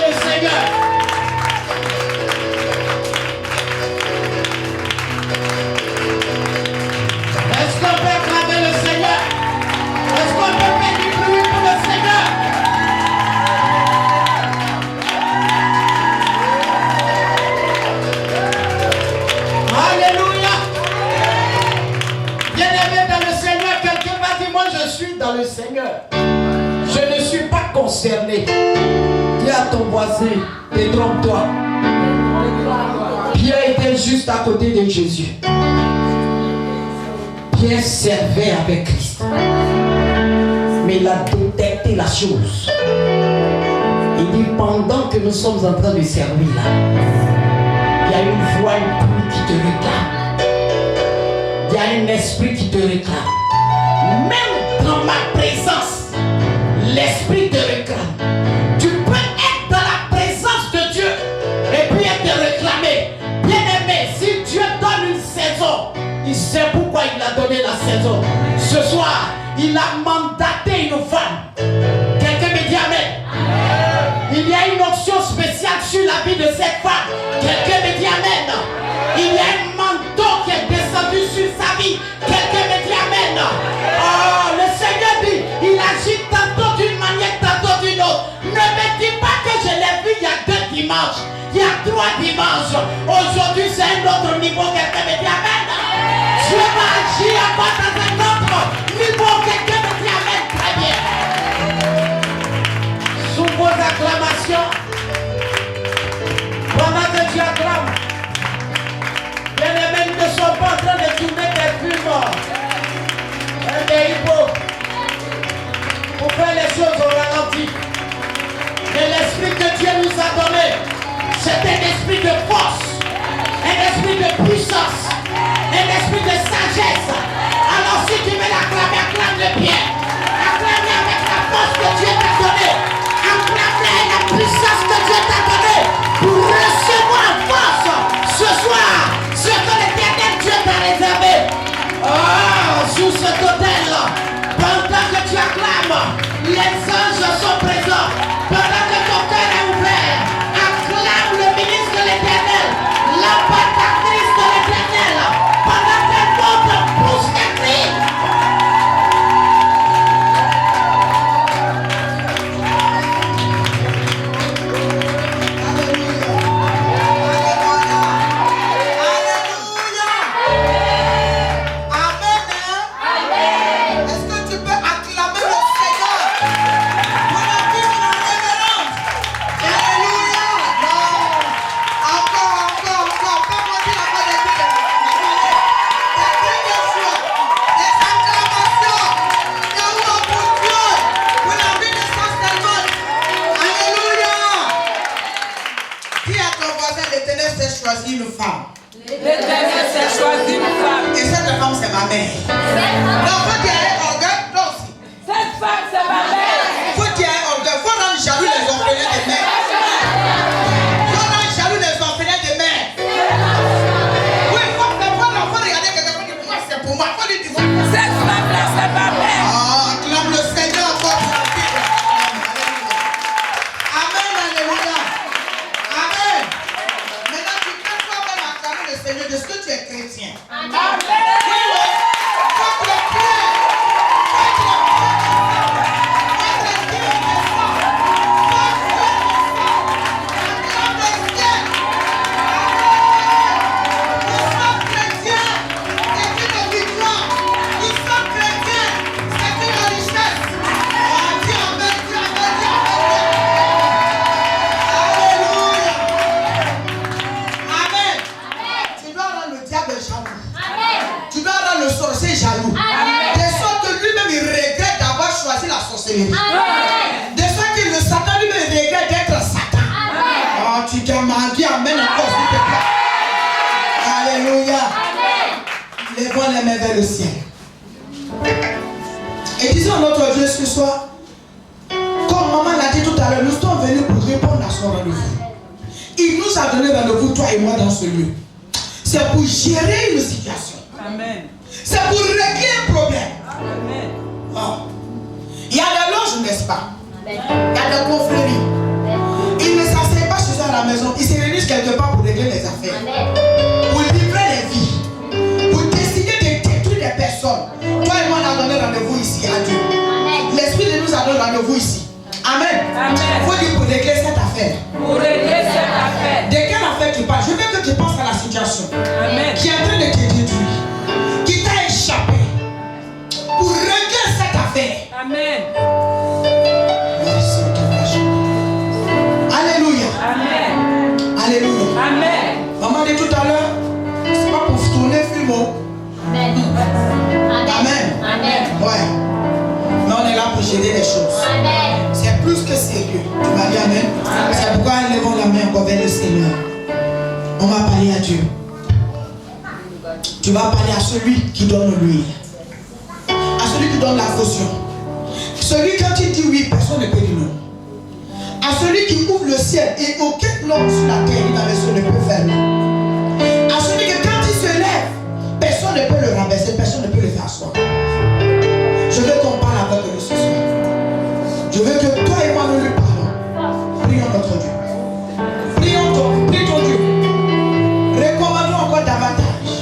le Seigneur. Est-ce qu'on peut acclamer le Seigneur? Est-ce qu'on peut faire du bruit pour le Seigneur? Alléluia. Bien-aimé dans le Seigneur, quelqu'un m'a dit, moi je suis dans le Seigneur. Je ne suis pas concerné. Dis à ton voisin, détrompe-toi. Pierre était juste à côté de Jésus. Pierre servait avec Christ. Mais il a détecté la chose. Il dit, pendant que nous sommes en train de servir là, il y a une voix impure qui te réclame. Il y a un esprit qui te réclame. Même dans ma présence, l'esprit te réclame. Tu peux être dans la présence de Dieu et puis être réclamé. Bien-aimé, si Dieu donne une saison, il sait pourquoi il a donné la saison. Ce soir, il a mandaté une femme. Quelqu'un me dit amen. Il y a une onction spéciale sur la vie de cette femme. Quelqu'un me dit amen. Il y a un manteau qui est descendu sur sa vie. Quelqu'un me dit amen. Oh, le Seigneur dit, il agit tantôt d'une manière, tantôt d'une autre. Ne me dis pas que je l'ai vu il y a 2 dimanches. Il y a 3 dimanches. Aujourd'hui, c'est un autre niveau. Quelqu'un me dit amen. Dieu va agir encore dans un autre niveau. Quelqu'un me dit amen. Très bien. Sous vos acclamations, pendant que tu acclames, bien-aimés, nous ne sommes pas en train de tourner des films, des hippos, pour faire les choses au ralenti. Mais l'esprit que Dieu nous a donné, c'est un esprit de force, un esprit de puissance, un esprit de sagesse. Alors si tu veux l'acclamer, acclame-le bien. Acclame-le avec la force que Dieu t'a donnée. Acclame-le avec la puissance que Dieu t'a donnée pour recevoir en force ce soir ce que l'Éternel Dieu t'a réservé. Oh, sous cet autel, pendant que tu acclames, les anges sont présents. Pendant que ton cœur est ouvert, acclame le ministre de l'Éternel, l'impactatrice de l'Éternel, pendant qu'elle monte pousse des cris. Choisi une femme. L'Éternel s'est choisi une femme. Et cette femme, c'est ma mère. Donc, faut qu'il y ait orgueil, toi aussi. Cette femme, c'est ma mère. Faut qu'il y ait orgueil. Faut rendre jaloux les orphelins des mères. Faut rendre jaloux les orphelins des mères. Oui, faut regarder quelqu'un qui dit, moi, c'est pour moi. Faut lui dire, cette femme-là, c'est ma mère. Ah, acclame le Seigneur encore pour la vie. Amen, alléluia. Amen. Maintenant, tu peux toi-même acclamer le Seigneur de ce que tu es chrétien. Amen. Oui, oui. Faut que le prier. Faut que le prier. Faut que le prier. Acclame le ciel. Nous sommes chrétiens. C'est une victoire. Nous sommes chrétiens. C'est une richesse. Oh, Dieu amen, Dieu amen, Dieu amen. Alléluia. Amen. Tu dois rendre le diable jaloux. Tu dois rendre le sorcier jaloux. De sorte que lui-même il regrette d'avoir choisi la sorcellerie. De sorte que le Satan lui-même il regrette d'être Satan. Oh, tu t'es marié, amen encore s'il te plaît. Alléluia. Lèvons les mains vers le ciel. Et disons à notre Dieu ce soir, comme maman l'a dit tout à l'heure, nous sommes venus pour répondre à son rendez-vous. Il nous a donné rendez-vous, toi et moi, dans ce lieu. C'est pour gérer une situation. Amen. C'est pour régler un problème. Amen. Il y a des loges, n'est-ce pas? Il y a des confréries. Il ne s'agit quelque part pour régler les affaires. Pour livrer les vies. Pour décider de détruire des personnes. Toi et moi, on a donné rendez-vous ici à Dieu. L'Esprit de nous a donné rendez-vous ici. Amen. Il faut dire pour régler cette affaire. Pour régler cette affaire. De quelle affaire tu parles? Je veux que tu penses à la situation qui est en train de te détruire, qui t'a échappé. Pour régler cette affaire. Amen. Alléluia. Amen. Alléluia. Amen. Maman dit tout à l'heure, c'est pas pour tourner film. Amen. Amen. Amen. Ouais. Mais on est là pour gérer les choses. Amen. C'est plus que sérieux. Tu m'as dit amen. C'est pourquoi lèvons la main encore vers le Seigneur. On va parler à Dieu. Tu vas parler à celui qui donne l'huile. À celui qui donne la caution. Celui quand il dit oui, personne ne peut dire non. À celui qui ouvre le ciel et aucun homme sur la terre ne peut faire non. À celui que quand il se lève, personne ne peut le renverser, personne ne peut le faire asseoir. Je veux qu'on parle avec lui ce soir. Je veux que toi et moi nous lui parlons. Prions notre Dieu. Prie ton Dieu. Recommandons encore davantage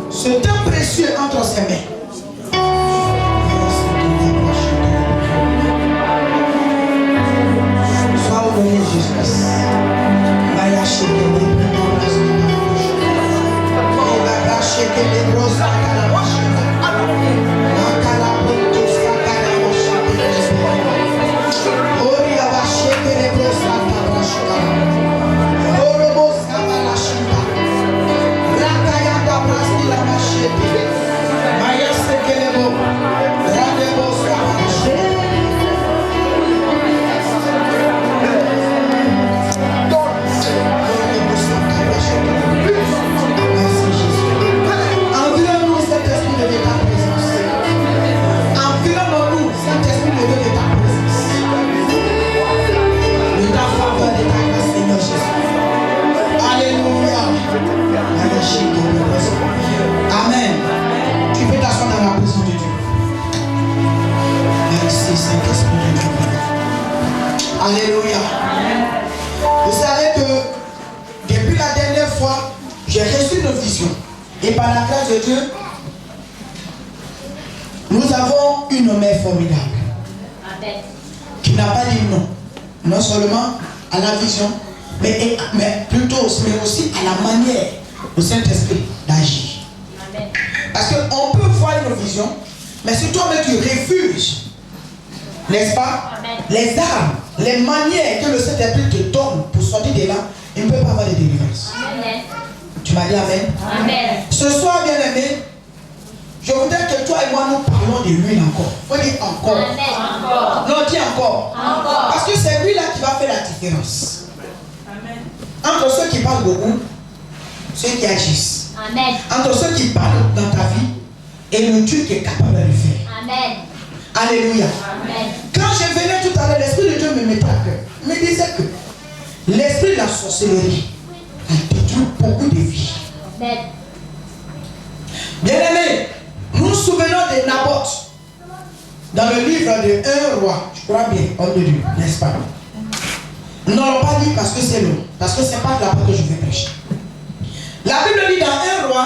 ce temps précieux entre ses mains. Sois au nom de Jésus. Amen. Tu peux t'asseoir dans la présence de Dieu. Merci Saint-Esprit de Dieu. Alléluia. Vous savez que depuis la dernière fois, j'ai reçu une vision. Et par la grâce de Dieu, nous avons une mère formidable. Amen. Qui n'a pas dit non. Non seulement à la vision, mais plutôt mais aussi à la manière du Saint-Esprit d'agir. Amen. Parce qu'on peut voir une vision, mais si toi-même tu refuses, n'est-ce pas? Amen. Les armes, les manières que le Saint-Esprit te donne pour sortir de là, il ne peut pas avoir de délivrance. Amen. Tu m'as dit amen? Amen. Ce soir, bien aimé, je voudrais que toi et moi nous parlons de l'huile encore. Il faut dire encore. Amen. Encore. Non, dis encore. Encore. Parce que c'est lui là qui va faire la différence. Amen. Entre ceux qui parlent beaucoup, ceux qui agissent. Amen. Entre ceux qui parlent dans ta vie et le Dieu qui est capable de le faire. Amen. Alléluia. Amen. Quand je venais tout à l'heure, l'Esprit de Dieu me mettait à cœur. Il me disait que l'esprit de la sorcellerie a détruit beaucoup de vies. Amen. Bien aimé, nous nous souvenons de Naboth dans le livre de 1 roi, je crois bien, homme de Dieu, n'est-ce pas? Nous n'allons pas dit parce que c'est long, parce que ce n'est pas de là-bas que je vais prêcher. La Bible dit dans 1 roi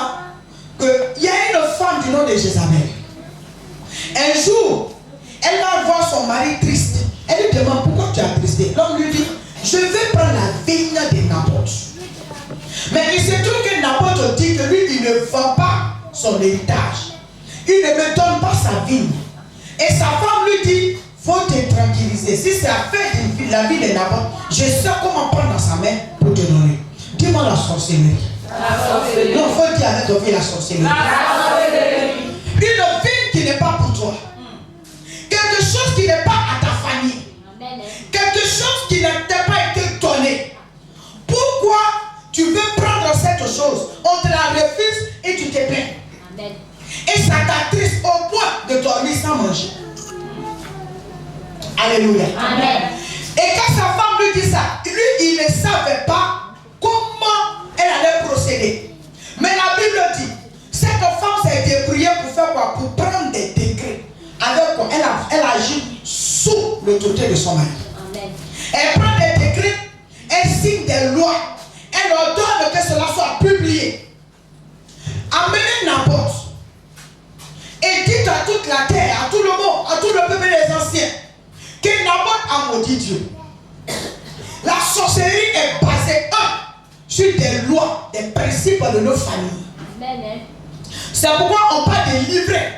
qu'il y a une femme du nom de Jézabel. Un jour, elle va voir son mari triste. Elle lui demande pourquoi tu as tristé. L'homme lui dit, je vais prendre la vigne de Naboth. Mais il se trouve que Naboth dit que lui, il ne vend pas son héritage. Il ne me donne pas sa vigne. Et sa femme lui dit, faut te tranquilliser. Si c'est à faire la vie de Naboth, je sais comment prendre dans sa main pour te donner. Dis-moi la sorcellerie. La sorcellerie. Non, il faut dire avec ton vie la sorcellerie. La sorcellerie. Une vie qui n'est pas pour toi. Quelque chose qui n'est pas à ta famille. Amen. Quelque chose qui n'a pas été donné. Pourquoi tu veux prendre cette chose? On te la refuse et tu te plains. Amen. Et ça t'attriste au point de dormir sans manger. Alléluia. Amen. Et quand sa femme lui dit ça, lui, il ne savait pas comment elle allait procéder. Mais la Bible dit, cette femme s'est débrouillée pour faire quoi? Pour prendre des décrets. Avec quoi? Elle agit sous l'autorité de son mari. Amen. Elle prend des décrets, elle signe des lois, toute la terre, à tout le monde, à tout le peuple des anciens, que Naboth a maudit Dieu. La sorcellerie est basée, sur des lois, des principes de nos familles. Amen. C'est pourquoi on parle de livrer.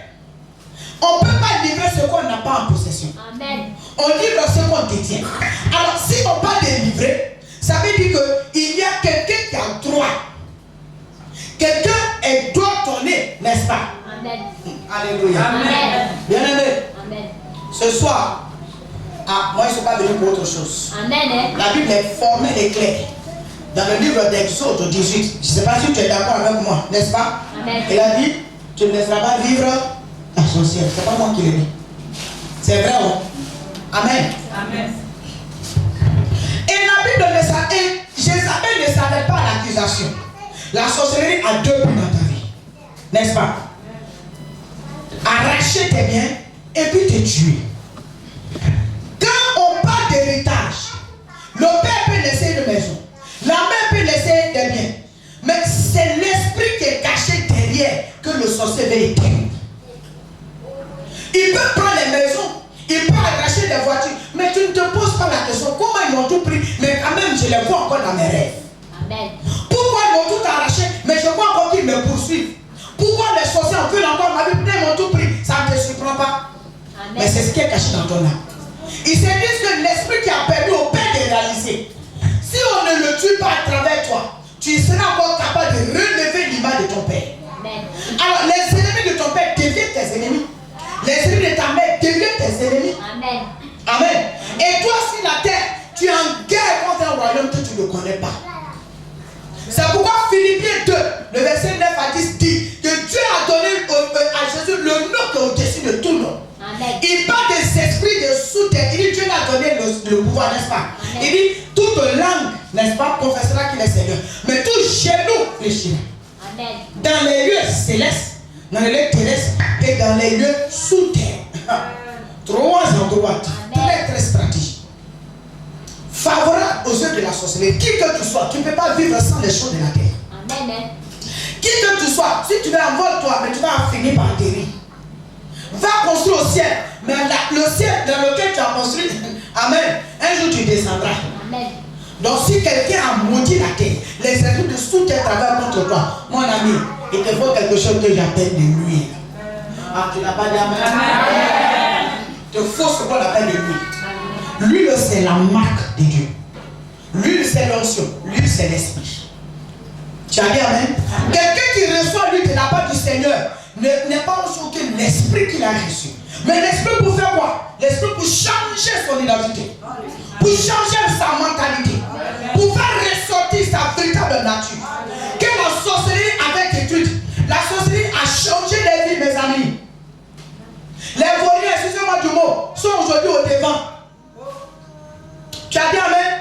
On ne peut pas livrer ce qu'on n'a pas en possession. Amen. On livre ce qu'on détient. Alors si on parle de livrer, ça veut dire qu'il y a quelqu'un qui a droit. Quelqu'un doit donner, n'est-ce pas? Amen. Alléluia. Amen. Bien aimé, Amen. ce soir, moi je ne suis pas venu pour autre chose. Amen. La Bible est formée et claire. Dans le livre d'Exode 18, je ne sais pas si tu es d'accord avec moi, n'est-ce pas? Amen. Il a dit, tu ne laisseras pas vivre la sorcière. Ce n'est pas moi qui l'ai dit. C'est vrai, hein? Amen. Amen. Et la Bible ne savait, Jézabel ne savait pas l'accusation. La sorcellerie a deux buts dans ta vie. N'est-ce pas? Arracher tes biens et puis te tuer. Quand on parle d'héritage, le père peut laisser une maison. La mère peut laisser des biens. Mais c'est l'esprit qui est caché derrière que le sorcier veut éteindre. Il peut prendre les maisons, il peut arracher des voitures, mais tu ne te poses pas la question comment ils m'ont tout pris, mais quand même je les vois encore dans mes rêves. Amen. Pourquoi ils m'ont tout arraché, mais je vois encore qu'ils me poursuivent. Pourquoi les sorciers ont fait encore ma vie, ils m'ont tout pris, ça ne te surprend pas. Amen. Mais c'est ce qui est caché dans ton âme. Ils se disent que l'esprit qui a permis au Père de réaliser, si on ne le tue pas à travers toi, tu seras encore capable de relever l'image de ton Père. Amen. Alors les ennemis de ton Père deviennent tes ennemis. Les ennemis de ta mère deviennent tes ennemis. Amen. Amen. Et toi sur la terre, tu es en guerre contre un royaume que tu ne connais pas. C'est pourquoi Philippiens 2, le verset 9 à 10 dit que Dieu a donné à Jésus le nom qui est au-dessus de tout nom. Amen. Il parle des esprits de sous-terre. Il dit Dieu l'a donné le pouvoir, n'est-ce pas? Amen. Il dit toute langue, n'est-ce pas, confessera qu'il est Seigneur. Mais tout genou fléchira. Amen. Dans les lieux célestes, dans les lieux terrestres et dans les lieux sous terre. Trois endroits, très stratégiques. Favorable aux yeux de la sorcellerie. Qui que tu sois, tu ne peux pas vivre sans les choses de la terre. Amen. Qui que tu sois, si tu veux envoler toi, mais tu vas finir par atterrir. Va construire au ciel, mais le ciel dans lequel tu as construit, amen, un jour tu descendras. Amen. Donc si quelqu'un a maudit la terre, les esprits de sous-terre travaillent contre toi, mon ami, il te faut quelque chose que j'appelle de l'huile. Ah, tu n'as pas dit amen? Il te faut ce qu'on appelle de l'huile. L'huile, c'est la marque de Dieu. L'huile, c'est l'onction. L'huile, c'est l'esprit. Tu as dit amen? Quelqu'un qui reçoit l'huile de la part du Seigneur n'est pas aussi que l'esprit qu'il a reçu. Mais l'esprit pour faire quoi? L'esprit pour changer son identité. Pour changer sa mentalité. Pour faire ressortir sa véritable nature. Que la sorcellerie avait détruite. La sorcellerie a changé les vies, mes amis. Les voleurs, excusez-moi du mot, sont aujourd'hui au devant. Tu as dit amen?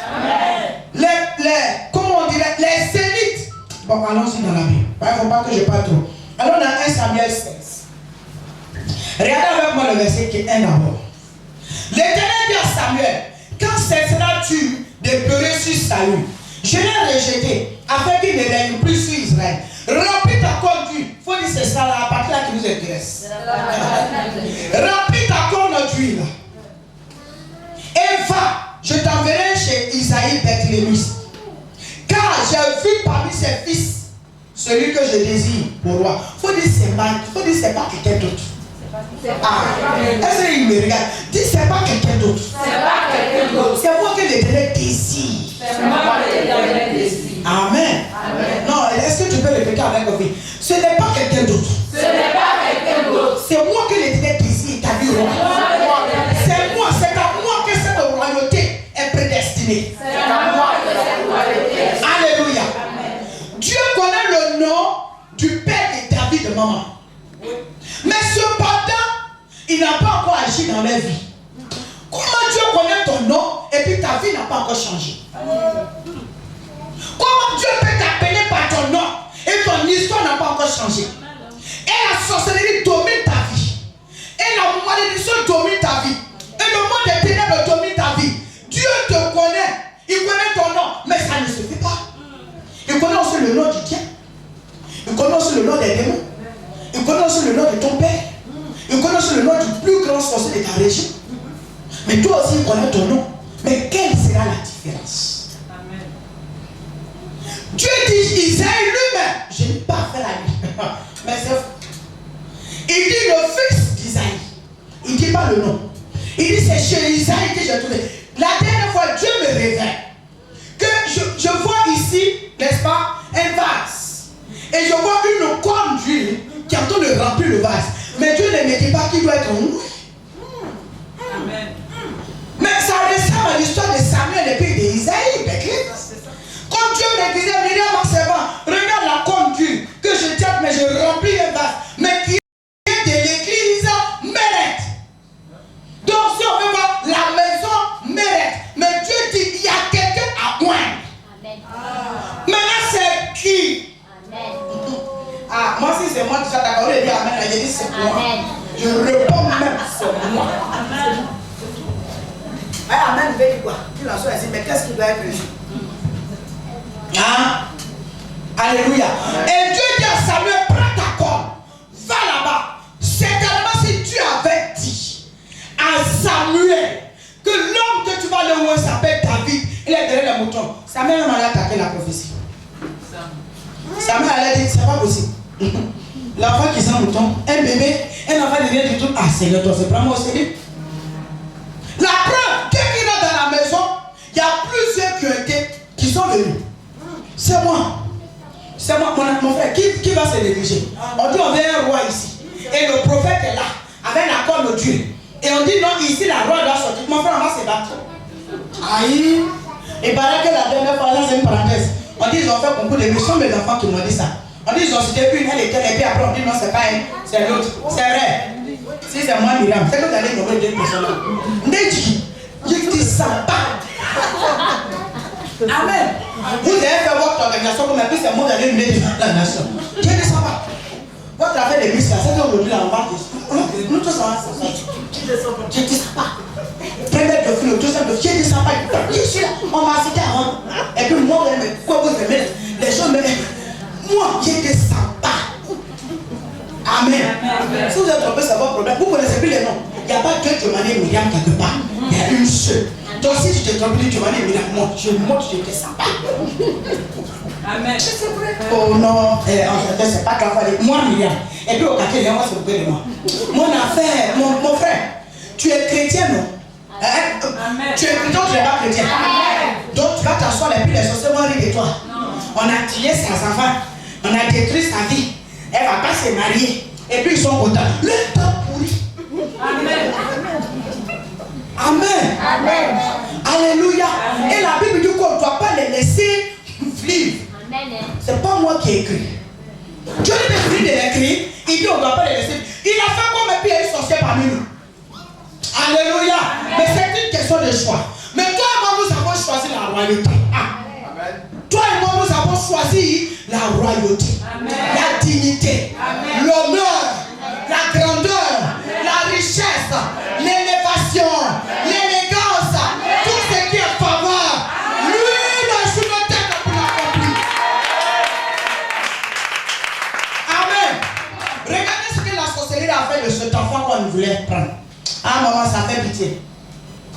Comment on dirait, les élites. Bon, allons-y dans la Bible. Il ne faut pas que je parle trop. Allons dans 1 Samuel 16. Regardez avec moi le verset qui est 1 d'abord. L'Éternel dit à Samuel, quand cesseras-tu de pleurer sur Saül? Je l'ai rejeté afin qu'il ne règne plus sur Israël. Remplis ta corne d'huile. Il faut dire c'est ça là, la partie là qui nous intéresse. Remplis ta corne d'huile. Et va, je t'enverrai chez Isaïe Bethléemiste. Car j'ai vu parmi ses fils celui que je désire pour roi. Il faut dire c'est pas quelqu'un d'autre. Est-ce qu'il me regarde? Dis c'est pas quelqu'un d'autre. C'est moi que l'Éternel désire. Amen. Non, est-ce que tu peux répéter avec moi? Ce n'est pas quelqu'un d'autre. C'est moi que l'Éternel désire, t'as dit roi. C'est moi, c'est à moi que cette royauté est prédestinée. Alléluia. Dieu connaît le nom du père de David et de maman. Mais cependant, il n'a pas encore agi dans leur vie. Comment Dieu connaît ton nom et puis ta vie n'a pas encore changé? Comment Dieu peut t'appeler par ton nom et ton histoire n'a pas encore changé? Et la sorcellerie domine ta vie. Et la malédiction domine ta vie. Et le monde des ténèbres domine ta vie. Dieu te connaît. Il connaît ton nom. Mais ça ne se fait pas. Il connaît aussi le nom du diable. Il connaît aussi le nom des démons. Il connaît aussi le nom de ton père. Il connaît aussi sur le nom du plus grand sorcier de ta région. Mais toi aussi, connais ton nom. Mais quelle sera la différence? Amen. Dieu dit Isaïe lui-même, je n'ai pas fait la nuit. Mais c'est faux. Il dit le fils d'Isaïe. Il ne dit pas le nom. Il dit c'est chez Isaïe que j'ai trouvé. La dernière fois, Dieu me révèle que je vois ici, n'est-ce pas, un vase. Et je vois une corne d'huile qui est en train de remplir le vase. Mais Dieu ne me dit pas qu'il doit être en nous. Amen. Mais ça ressemble à l'histoire de Samuel et puis d'Isaïe. Quand Dieu me disait, viens mon servant, regarde la corne d'huile que je tiens, mais je remplis un vase. Mais qui est de l'église mérite. Donc si on veut voir la maison mérite. Mais Dieu dit, il y a quelqu'un à moi. Amen. Maintenant c'est qui? Amen. Ah, moi si c'est moi qui suis d'accord, il dit Amen, j'ai dit c'est moi. Amen. Je réponds même c'est moi. Amen. Amen veut dire quoi? Tu l'as dit, mais qu'est-ce qui doit être régi? Hein? Alléluia. Et Dieu dit à Samuel, prends ta corde, va là-bas. Certainement si tu avais dit à Samuel que l'homme que tu vas le voir s'appelle David, il est derrière les moutons. Samuel allait attaquer la prophétie. Samuel allait dire, c'est pas possible. L'enfant qui sent le mouton, un bébé, un enfant ne vient du tout. Ah Seigneur, toi c'est vraiment au sérieux. La preuve, dès qu'il est dans la maison, il y a plusieurs qui sont venus. C'est moi. C'est moi, mon frère. Qui va se négliger? On dit on veut un roi ici. Et le prophète est là, avec la corne d'huile. Et on dit non, ici la roi doit sortir. Mon frère, on va se battre. Aïe. Il paraît que la dernière fois, là c'est une parenthèse. On dit ils ont fait concours de missions, mes enfants qui m'ont dit ça. On dit ils ont cité une, elle était, et puis après on dit non, c'est pas elle, c'est l'autre. C'est vrai. Si c'est moi, Myriam, c'est que vous allez nommer deux personnes. Je dis ça pas. Amen. Vous avez fait votre organisation comme un peu, c'est moi qui allez mener la nation. Je dis ça pas. Votre affaire de muscles, c'est qu'aujourd'hui, là, on va. Nous tous, on va ça. Je dis ça pas. Premier de fil, tout ça, je dis ça pas. Je suis là, on m'a cité avant. Et puis moi, quoi vous aimez, les gens me disent, moi, je dis ça pas. Amen. Amen. Si vous êtes trompé, c'est votre problème. Vous ne connaissez plus les noms. Il n'y a pas deux Tchomani Myriam quelque part. Il y a une seule. Donc si tu te trompes, Tchomani Myriam, moi, je monte, je te sens pas. Amen. Oh non, en fait, c'est pas grave. Moi, Myriam. Et puis au quartier, on va s'occuper de moi. Mon affaire, mon frère, tu es chrétien, non? Amen. Tu es chrétien ou tu n'es pas chrétien? Amen. Donc tu vas t'asseoir et puis les sorciers vont rire de toi. On a tué ses enfants. On a détruit sa vie. Elle ne va pas se marier. Et puis ils sont contents. Le temps pourri. Amen. Amen. Amen. Alléluia. Amen. Et la Bible dit qu'on ne doit pas les laisser vivre. Amen. C'est pas moi qui ai écrit. Dieu lui a dit de l'écrire. Il dit on ne doit pas les laisser. Il a fait comme un pied sorcier parmi nous. Alléluia. Amen. Mais c'est une question de choix. Mais toi et moi nous avons choisi la royauté. Amen. Toi et moi nous avons choisi la royauté. Amen. La dignité. Amen. L'honneur. La grandeur. Amen. La richesse. L'élévation. L'élégance. Tout ce qui est faveur. Lui, il a sur nos têtes pour l'accomplir. Amen. Regardez ce que la sorcellerie a fait de cet enfant qu'on voulait prendre. Ah maman, ça fait pitié.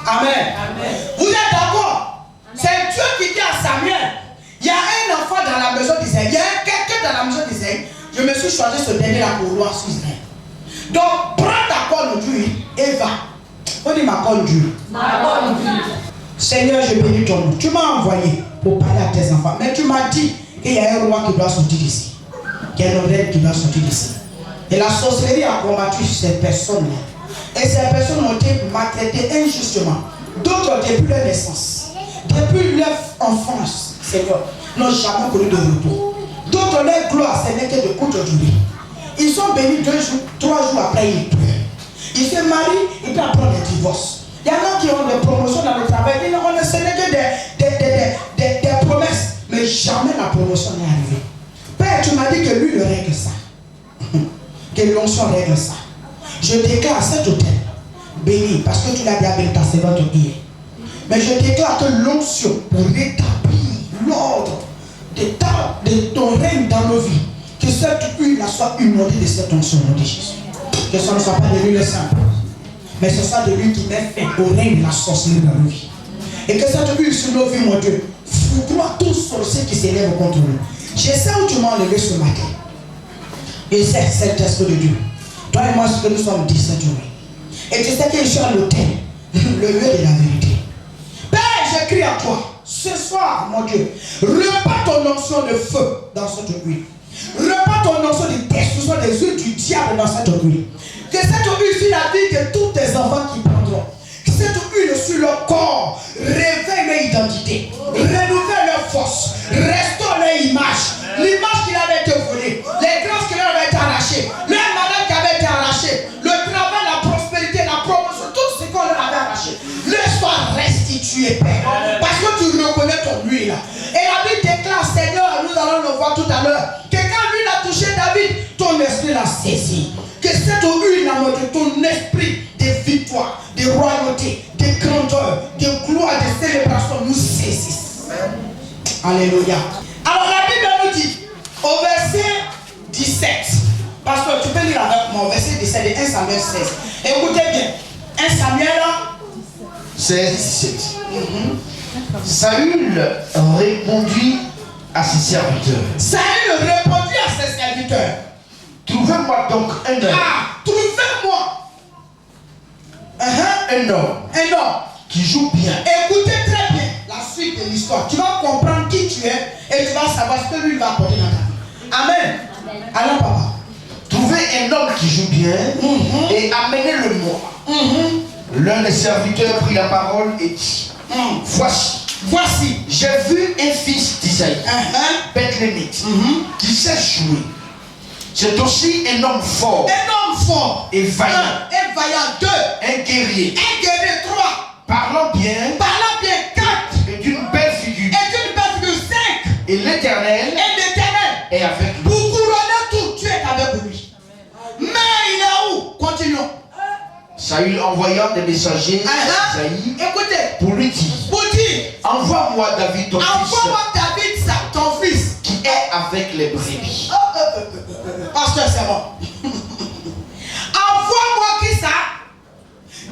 Amen. Amen. Vous êtes d'accord? C'est Dieu qui dit à Samuel, il y a un enfant dans la maison d'Isaïe. Il y a quelqu'un dans la maison d'Isaïe. Je me suis choisi ce dernier là pour roi sur Israël. Donc prends ta corne d'huile et va. On dit ma corne d'huile. Seigneur, je bénis ton nom. Tu m'as envoyé pour parler à tes enfants. Mais tu m'as dit qu'il y a un roi qui doit sortir d'ici. Qu'il y a une reine qui doit sortir d'ici. Et la sorcellerie a combattu ces personnes-là. Et ces personnes ont été maltraitées injustement. D'autres, depuis leur naissance, depuis leur enfance, Seigneur, n'ont jamais connu de repos. D'autres, leur gloire, ce n'est que de courte durée. Ils sont bénis 2 jours, 3 jours après, ils pleurent. Ils se marient, ils peuvent prendre des divorces. Il y en a qui ont des promotions dans le travail. Ce n'est que des promesses, mais jamais la promotion n'est arrivée. Père, tu m'as dit que lui, il règle ça. Que l'onction règle ça. Je déclare à cet hôtel béni, parce que tu l'as dit avec ta servante hier. Mais je déclare que l'onction pour rétablir l'ordre de ton règne dans nos vies, que cette huile soit inondée de cette onction, nom de Jésus. Que ce ne soit pas de l'huile simple, mais ce soit de l'huile qui met fin au règne de la sorcellerie dans nos vies. Et que cette huile sur nos vies, mon Dieu, foudroie tout sorcier qui s'élève contre nous. Je sais où tu m'as enlevé ce matin. Et c'est l'esprit de Dieu. Toi et moi, ce que nous sommes dit cette journée. Et tu sais que je suis à l'autel, le lieu de la vérité. Père, je crie à toi, ce soir, mon Dieu, repars ton onction de feu dans cette huile. Repars ton onction de destruction des huiles du diable dans cette huile. Que cette huile sur la vie de tous tes enfants qui prendront. Que cette huile sur leur corps réveille leur identité, renouvelle leur force, restaure leur image. L'image qui avait été volée, les grâces qui leur avaient été arrachées, les malades qui avaient été arrachés, le travail, la prospérité, la promotion, tout ce qu'on leur avait arraché, leur soit restitué, Père. Parce que tu reconnais ton huile. Et la Bible déclare, Seigneur, nous allons le voir tout à l'heure, que quand l'huile a touché David, ton esprit l'a saisi. Que cette huile a montré ton esprit de victoire, de royauté, de grandeur, de gloire, de célébration nous saisisse. Alléluia. Alors la Bible nous dit, au verset 17, parce que tu peux lire avec moi, au verset 17 de 1 Samuel 16. Écoutez bien, 1 Samuel 16, 17. Saül répondit à ses serviteurs. Saül répondit à ses serviteurs. Trouvez-moi donc un homme. Ah, trouvez-moi Un homme qui joue bien. Écoutez très bien la suite de l'histoire. Tu vas comprendre qui tu es et tu vas savoir ce que lui va apporter dans ta vie. Amen. Alors papa. Trouvez un homme qui joue bien et amenez-le-moi. L'un des serviteurs prit la parole et dit, voici, j'ai vu un fils d'Isaïe, Bethlémite, qui sait jouer. C'est aussi un homme fort. Un homme fort. Et vaillant. Un vaillant. 2. Un guerrier. 3. Parlant bien. 4. Et d'une belle figure. 5. Et l'Éternel est avec lui. Pour couronner tout, tu es avec lui. Mais il est où? Continuons. Saül envoyant des messagers à Isaïe pour lui dire, envoie-moi David ton fils qui est avec les brebis. Pasteur, c'est bon. Envoie-moi qui ça?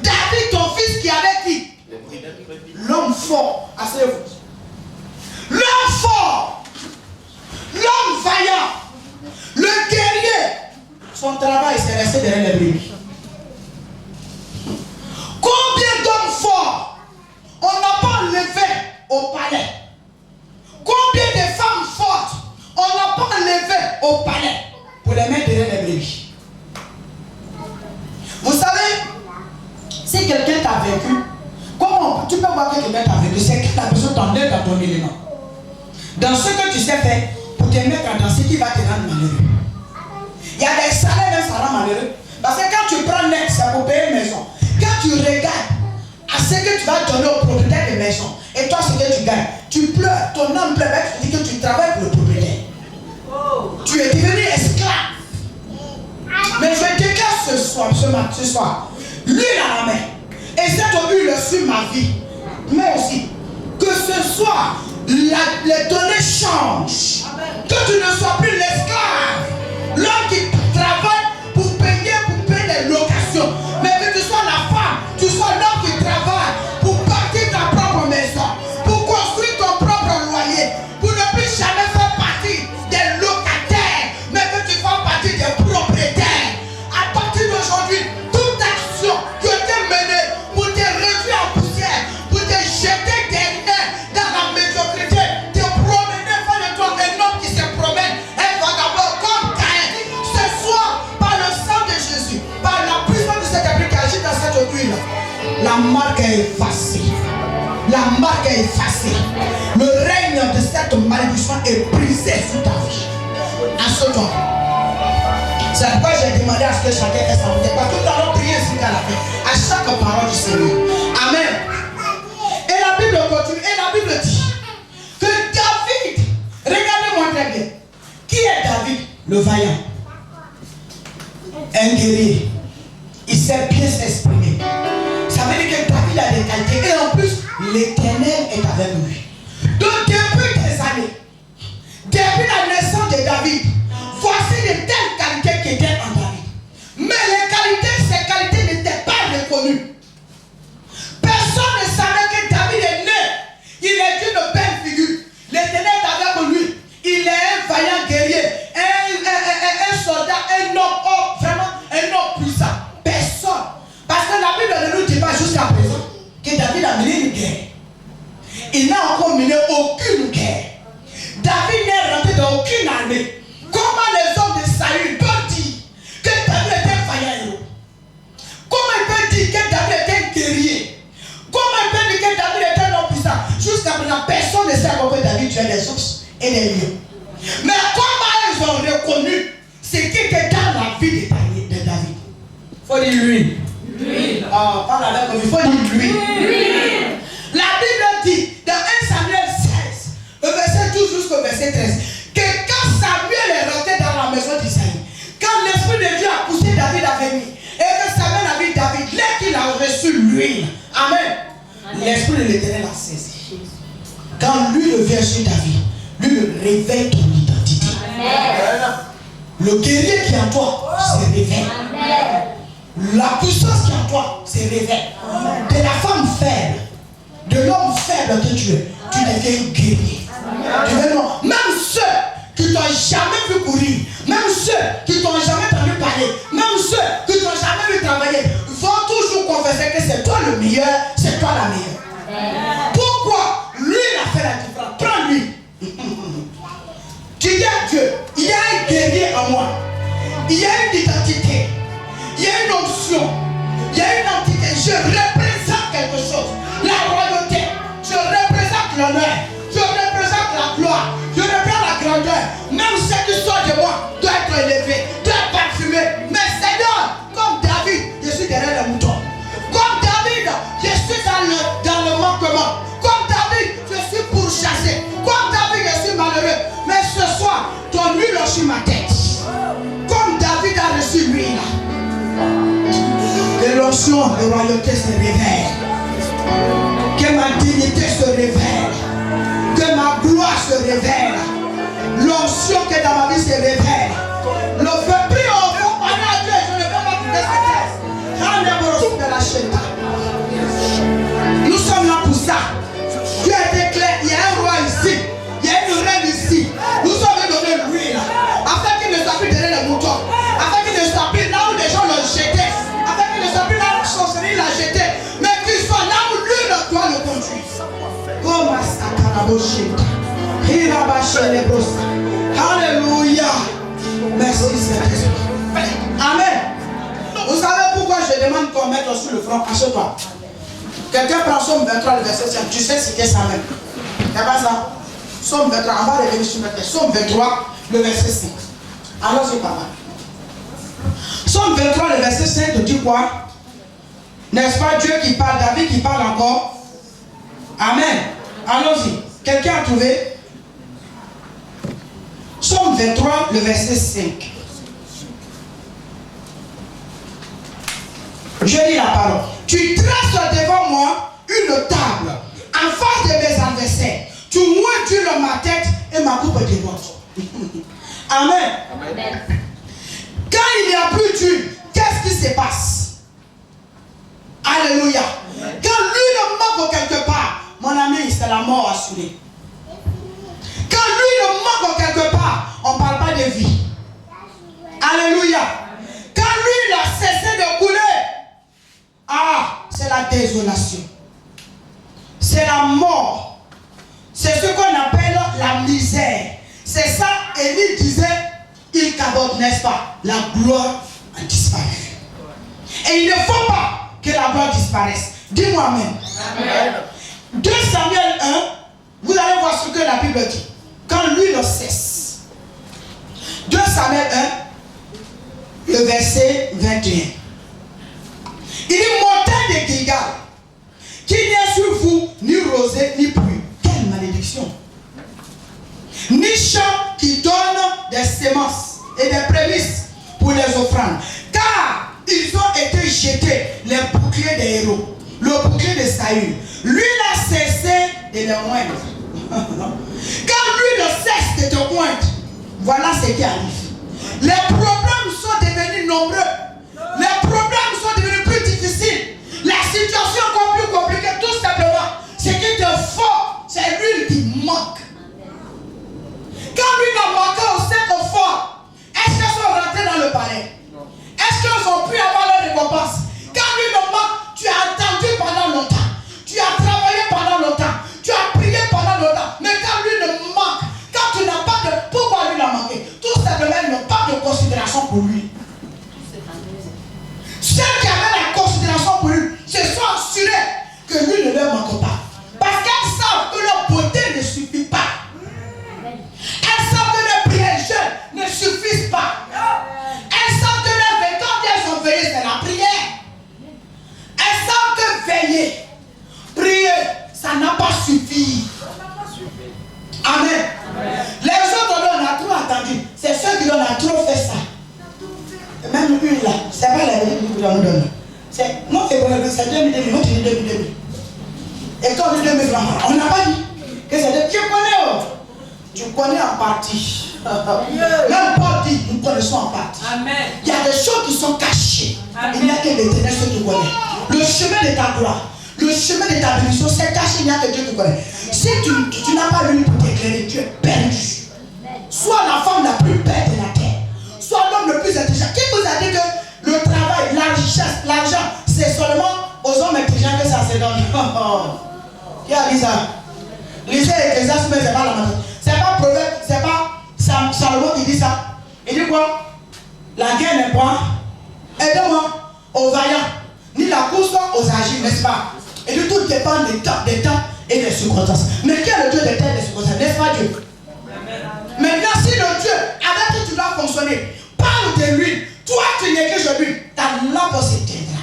David ton fils qui est avec qui? L'homme fort. Asseyez-vous. L'homme fort. L'homme vaillant. Le guerrier. Son travail c'est rester derrière les brebis. Combien d'hommes forts on n'a pas enlevé au palais? Combien de femmes fortes on n'a pas enlevé au palais pour les mettre derrière les brebis? Vous savez, si quelqu'un t'a vécu, comment tu peux voir que quelqu'un t'a vécu? C'est qu'il a besoin de t'emmener dans ton élément. Dans ce que tu sais faire pour te mettre dans ce qui va te rendre malheureux. Il y a des salaires même ça rend malheureux. Parce que quand tu prends net, c'est pour payer une maison. Quand tu regardes à ce que tu vas donner au propriétaire de maison, et toi ce que tu gagnes, tu pleures, ton âme pleure, tu dis que tu travailles pour le propriétaire. Tu es devenu esclave. Mais je déclare ce soir, l'huile à la main, et cette huile sur ma vie, mais aussi, que ce soir, les données changent. Que tu ne sois plus l'esclave, l'homme qui travaille pour payer les locations, mais que tu sois la femme, tu sois l'homme qui travaille pour bâtir ta propre maison, pour construire ton propre loyer, pour ne plus jamais faire partie des locataires, mais que tu fasses partie des propriétaires. À partir d'aujourd'hui, toute action qui a été menée pour te réduire en poussière, pour te jeter derrière dans la médiocrité, te promener vers de toi un homme qui se promène, un vagabond comme Caïn. Ce soir, par le sang de Jésus, par la puissance de cet esprit qui agit dans cette huile, la marque est effacée. La marque est effacée. Le règne de cette malédiction est brisé sur ta vie. Assure-toi. C'est pourquoi j'ai demandé à ce que chacun fasse sa vie. Parce que nous allons prier jusqu'à la fin. À chaque parole du Seigneur. Amen. Et la Bible continue. Et la Bible dit que David, regardez-moi très bien. Qui est David? Le vaillant. Un guerrier. Il sait bien s'exprimer. Ça veut dire que David a des qualités. Et en plus, l'Éternel est avec lui. Donc depuis des années, depuis la naissance de David, voici de telles qualités qui étaient en David. Mais les qualités j'ai des ours et des lions. Mais comment ils ont reconnu ce qui était dans la vie de David? Il faut dire lui. Ah, parle avec moi, il faut dire lui. La Bible dit dans 1 Samuel 16, le verset 12 jusqu'au verset 13, que quand Samuel est rentré dans la maison d'Isaïe, quand l'Esprit de Dieu a poussé David à venir, et que Samuel a vu David, dès qu'il a reçu l'huile, Amen, l'Esprit de l'Éternel a saisi. Quand lui le vient sur David, lui le révèle ton identité. Amen. Le guerrier qui est en toi se révèle. Amen. La puissance qui est en toi se révèle. Amen. De la femme faible, de l'homme faible que tu es, tu deviens guerrier. Tu veux non? Même ceux qui t'ont jamais vu courir, même ceux qui t'ont jamais entendu parler, même ceux qui t'ont jamais vu travailler, vont toujours confesser que c'est toi le meilleur, c'est toi la meilleure. Pourquoi? Lui il a fait la différence. Prends-lui. Tu dis à Dieu, il y a un guerrier en moi. Il y a une identité. Il y a une option. Il y a une entité. Je représente quelque chose. La royauté. Je représente l'honneur. Je représente la gloire. Je représente la grandeur. Même ce qui sort de moi doit être élevé, doit être parfumé. Mais Seigneur, comme David, je suis derrière les moutons. Comme David, je suis dans le manquement. Comme David, je suis pourchassé. Comme David, je suis malheureux. Mais ce soir, ton huile est sur ma tête. Comme David a reçu l'huile. Que l'onction de royauté se révèle. Que ma dignité se révèle. Que ma gloire se révèle. L'onction qui est dans ma vie se révèle. Le feu prie au fond, parler à Dieu. Je ne peux pas quitter cette tête. Nous sommes là pour ça. Dieu a été clair. Il y a un roi ici. Il y a une reine ici. Nous sommes donné l'huile. Afin qu'il ne soit plus derrière les moutons. Afin qu'il ne soit plus là où les gens l'ont jeté. Afin qu'il ne soit plus là où la sorcellerie l'a jeté. Mais qu'il soit là où l'huile doit le conduire. Alléluia. Merci Seigneur. Amen. Vous savez pourquoi je demande qu'on mette sur le front? Assieds-toi. Quelqu'un prend Somme 23, le verset 5. Tu sais citer ça même. Il n'y a pas ça? Somme 23, on va revenir sur notre texte. Somme 23, le verset 5. Allons-y, papa. Somme 23, le verset 5 te dit quoi? N'est-ce pas Dieu qui parle, David qui parle encore? Amen. Allons-y. Quelqu'un a trouvé? Somme 23, le verset 5. Je lis la parole. Tu traces devant moi une table en face de mes adversaires. Tu moindres ma tête et ma coupe déborde. Amen. Amen. Quand il n'y a plus d'huile, qu'est-ce qui se passe? Alléluia. Amen. Quand l'huile manque quelque part, mon ami, c'est la mort assurée. Quand l'huile manque quelque part, on ne parle pas de vie. Alléluia. Quand l'huile a cessé de couler, ah, c'est la désolation. C'est la mort. C'est ce qu'on appelle la misère. C'est ça, Élie disait, il cabote, n'est-ce pas? La gloire a disparu. Et il ne faut pas que la gloire disparaisse. Dis-moi Amen. Amen. 2 Samuel 1, vous allez voir ce que la Bible dit. Quand l'huile cesse. 2 Samuel 1, le verset 21. Il dit, montagne de Gilgal, qu'il n'y ait sur vous ni rosée ni pluie. Quelle malédiction! Ni champ qui donne des semences et des prémices pour les offrandes. Car ils ont été jetés, les boucliers des héros, le bouclier de Saül. Lui a cessé de les moindre. Quand lui ne cesse de te moindre, voilà ce qui arrive. Les problèmes sont devenus nombreux. Les problèmes sont devenus plus difficiles. La situation est encore plus compliquée. Tout simplement, ce qui te faut, c'est l'huile qui manque. Quand lui n'a manqué au 5 fois, est-ce qu'ils sont rentrés dans le palais? Est-ce qu'ils ont pu avoir leur récompense? Quand lui ne manque, tu as attendu pendant longtemps. Tu as travaillé pendant longtemps. Tu as prié pendant longtemps. Mais quand lui ne manque, quand tu n'as pas de... Pourquoi lui n'a manqué? Tout simplement, il n'a pas de considération pour lui. suivi. Amen. Les autres, on a trop attendu. C'est ceux qui on a trop fait ça. Et même une là, c'est pas la vérité que nous donne. C'est non, c'est 2000, moi tu dis 2000. Et quand on dit 2000 francs, on n'a pas dit que c'est de. Tu connais, oh. Tu connais en partie. Même Paul dit, nous connaissons en partie. Amen. Il y a des choses qui sont cachées. Amen. Il n'y a que l'Éternel seul qui connaît. Le chemin de ta gloire, le chemin de ta bénédiction, c'est caché, il n'y a que Dieu qui connaît. Si tu n'as pas l'une pour t'éclairer, tu es perdu. Sois la femme la plus belle de la terre. Sois l'homme le plus intelligent. Qui vous a dit que le travail, la richesse, l'argent, c'est seulement aux hommes intelligents que ça se donne? Qui a dit ça? Lisez Ecclésiaste, mais c'est pas la matin. C'est pas Proverbe, c'est pas Salomon qui dit ça. Il dit quoi? La guerre n'est point, aide-moi, aux vaillants, ni la course aux agiles, n'est-ce pas? Et dit tout dépend des temps et des circonstances. Mais qui est le Dieu des temps et des circonstances? N'est-ce pas Dieu? Maintenant, si le Dieu avec qui tu dois fonctionner parle de lui, toi tu négliges lui, ta lampe s'éteindra.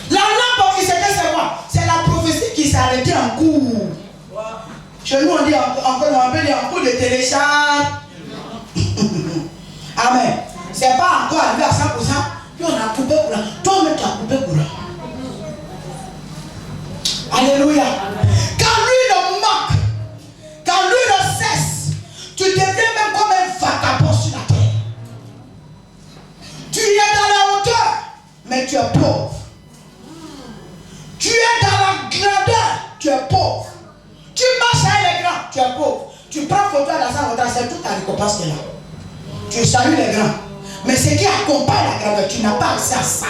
La lampe qui s'éteint, c'est quoi? C'est la prophétie qui s'est arrêtée en cours. Chez nous, on dit encore en cours de télécharge. Amen. C'est pas encore arrivé à 100%, puis on a coupé courant. Toi-même, tu as coupé courant. Alléluia. Quand lui ne manque, quand lui ne cesse, tu deviens même comme un vagabond sur la terre. Tu es dans la hauteur, mais tu es pauvre. Tu es dans la grandeur, tu es pauvre. Tu marches avec les grands, tu es pauvre. Tu prends photo dans sa hauteur, c'est toute ta récompense qui est là. Tu salues les grands. Mais ce qui accompagne la grandeur, tu n'as pas accès à ça.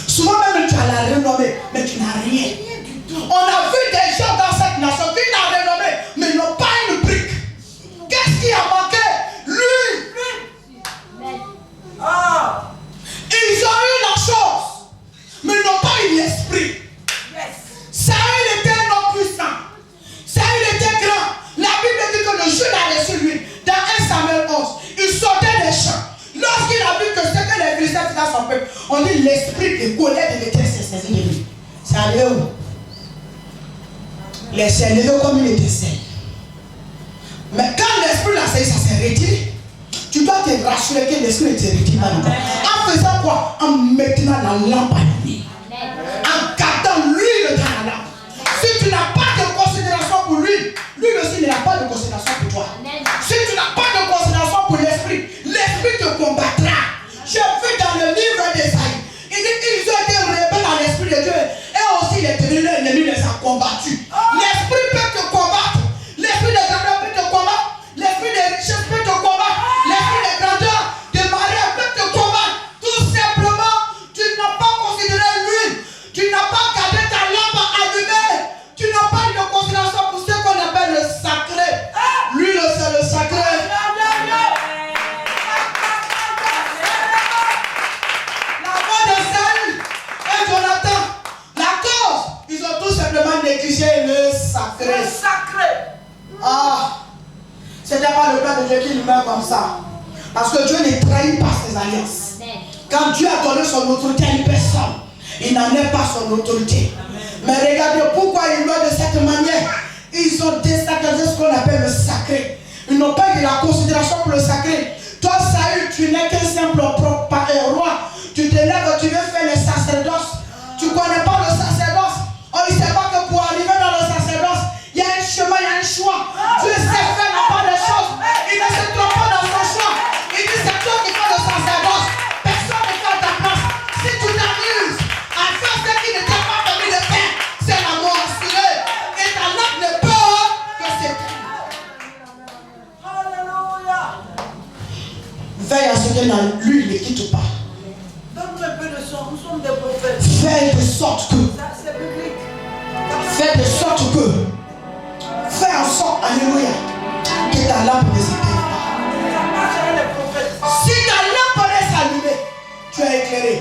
Souvent même tu as la renommée, mais tu n'as rien. On a vu des gens dans cette nation qui n'ont renommé, mais ils n'ont pas une brique. Qu'est-ce qui a manqué? Lui. Ah. Ils ont eu la chose, mais ils n'ont pas eu l'esprit. Saül était un homme puissant. Saül était grand. La Bible dit que le Jude a reçu lui. Dans 1 Samuel 11, il sortait des champs. Lorsqu'il a vu que ce que les Philistins faisaient à son peuple, on dit l'esprit de colère de l'Éternel s'est saisi de lui. C'est arrivé où? Il s'est levé comme il était seul. Mais quand l'esprit l'a saisi, ça s'est retiré. Tu dois te rassurer que l'esprit ne te retire pas. En faisant quoi? En maintenant la lampe allumée. En gardant l'huile dans la lampe. Si tu n'as pas de considération pour lui, lui aussi n'a pas de considération pour toi. Si tu n'as pas de considération pour l'esprit, l'esprit te combattra. J'ai vu dans le livre d'Ésaïe, il dit qu'ils ont été rebelles à l'esprit de Dieu. Et aussi l'ennemi les a combattus. L'esprit peut te combattre. L'esprit de grandeur peut te combattre. L'esprit de richesse peut te combattre. L'esprit de grandeur, de mariage peut te combattre. Tout simplement, tu n'as pas considéré l'huile. Tu n'as pas gardé ta lampe allumée. Tu n'as pas eu de considération pour ce qu'on appelle le sacré. L'huile, c'est le sacré. La voix de Saül et Jonathan, la cause, ils ont tout simplement négligé le sacré. Le sacré. Ah, c'était pas le plan de Dieu qui meurt comme ça. Parce que Dieu ne trahit pas ses alliances. Quand Dieu a donné son autorité à une personne, il n'en est pas son autorité. Mais regardez pourquoi ils meurent de cette manière. Ils ont désacralisé ce qu'on appelle le sacré. Ils n'ont pas eu de la considération pour le sacré. Toi, Saül, tu n'es qu'un simple roi. Tu te lèves, tu veux faire le sacerdoce. Tu ne connais pas le sacerdoce. On ne sait pas que pour arriver dans le sacerdoce, il y a un chemin, il y a un choix. Dieu sait faire la part des choses. Il ne se trompe pas dans son choix. Il dit c'est toi qui fais le sacerdoce. Personne ne fait à ta place. Si tu t'amuses à faire ce qui ne t'a pas permis de faire, c'est la mort assurée. Et ta lampe ne peut que s'éteindre. Alléluia. Veille à ce que l'huile ne quitte pas. Donne-nous un peu de son, nous sommes des prophètes. Fais de sorte que. Ça, c'est biblique. Fais de sorte que. Fais en sorte, alléluia, que ta lampe ne s'éteigne pas. Si ta lampe reste allumée, tu es éclairé.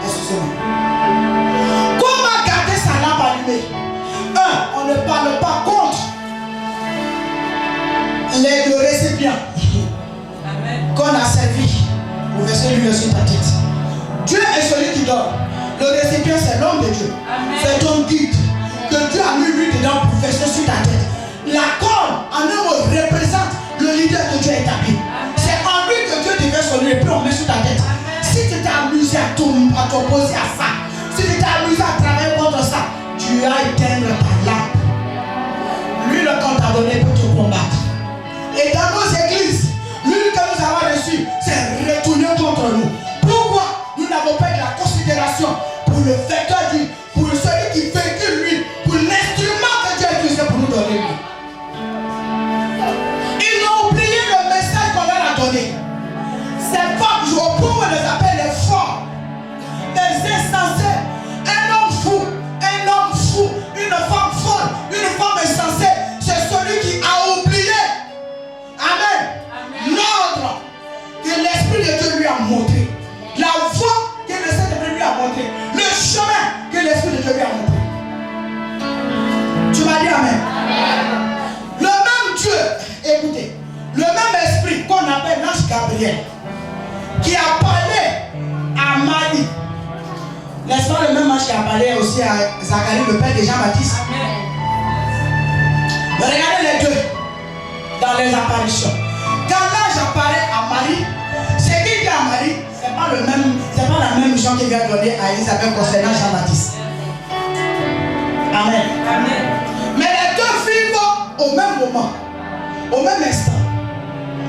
Excusez-moi. Comment garder sa lampe allumée? On ne parle pas contre le récipient qu'on a servi pour verser l'huile sur ta tête. Dieu est celui qui donne. Le récipient, c'est l'homme de Dieu. C'est ton guide. que Dieu a mis lui dedans pour verser sur ta tête. La corne, en un mot, représente le leader que Dieu a établi. C'est en lui que Dieu déverse son huile et puis on met sur ta tête. Si tu t'es amusé à t'opposer à ça, si tu t'es amusé à travailler contre ça, tu as éteindre ta lampe. Lui, le qu'on t'a donné pour te combattre. Et dans nos églises, l'huile que nous avons reçue, c'est retourné contre nous. Pourquoi nous n'avons pas de la considération pour le vecteur d'huile, pour celui qui véhicule l'huile, pour l'instrument que Dieu a utilisé pour nous donner l'huile. Ils ont oublié le message qu'on leur a donné. Ces femmes, au point où on les appelle les forts, les insensés, un homme fou, une femme folle, une femme insensée, c'est celui qui a oublié. Amen. L'ordre que l'Esprit de Dieu lui a montré, la voie que le Saint-Esprit lui a montré, le chemin que l'Esprit de Dieu lui a montré. Tu m'as dit Amen. Le même Dieu, écoutez, le même Esprit qu'on appelle l'ange Gabriel, qui a parlé à Marie, n'est-ce pas le même ange qui a parlé aussi à Zacharie, le père de Jean-Baptiste? Regardez les deux dans les apparitions. Quand l'ange apparaît à Marie, ce qu'il dit à Marie, c'est pas la même chose qu'il vient donner à Elisabeth concernant Jean-Baptiste. Amen. Mais les deux vivent au même moment, au même instant,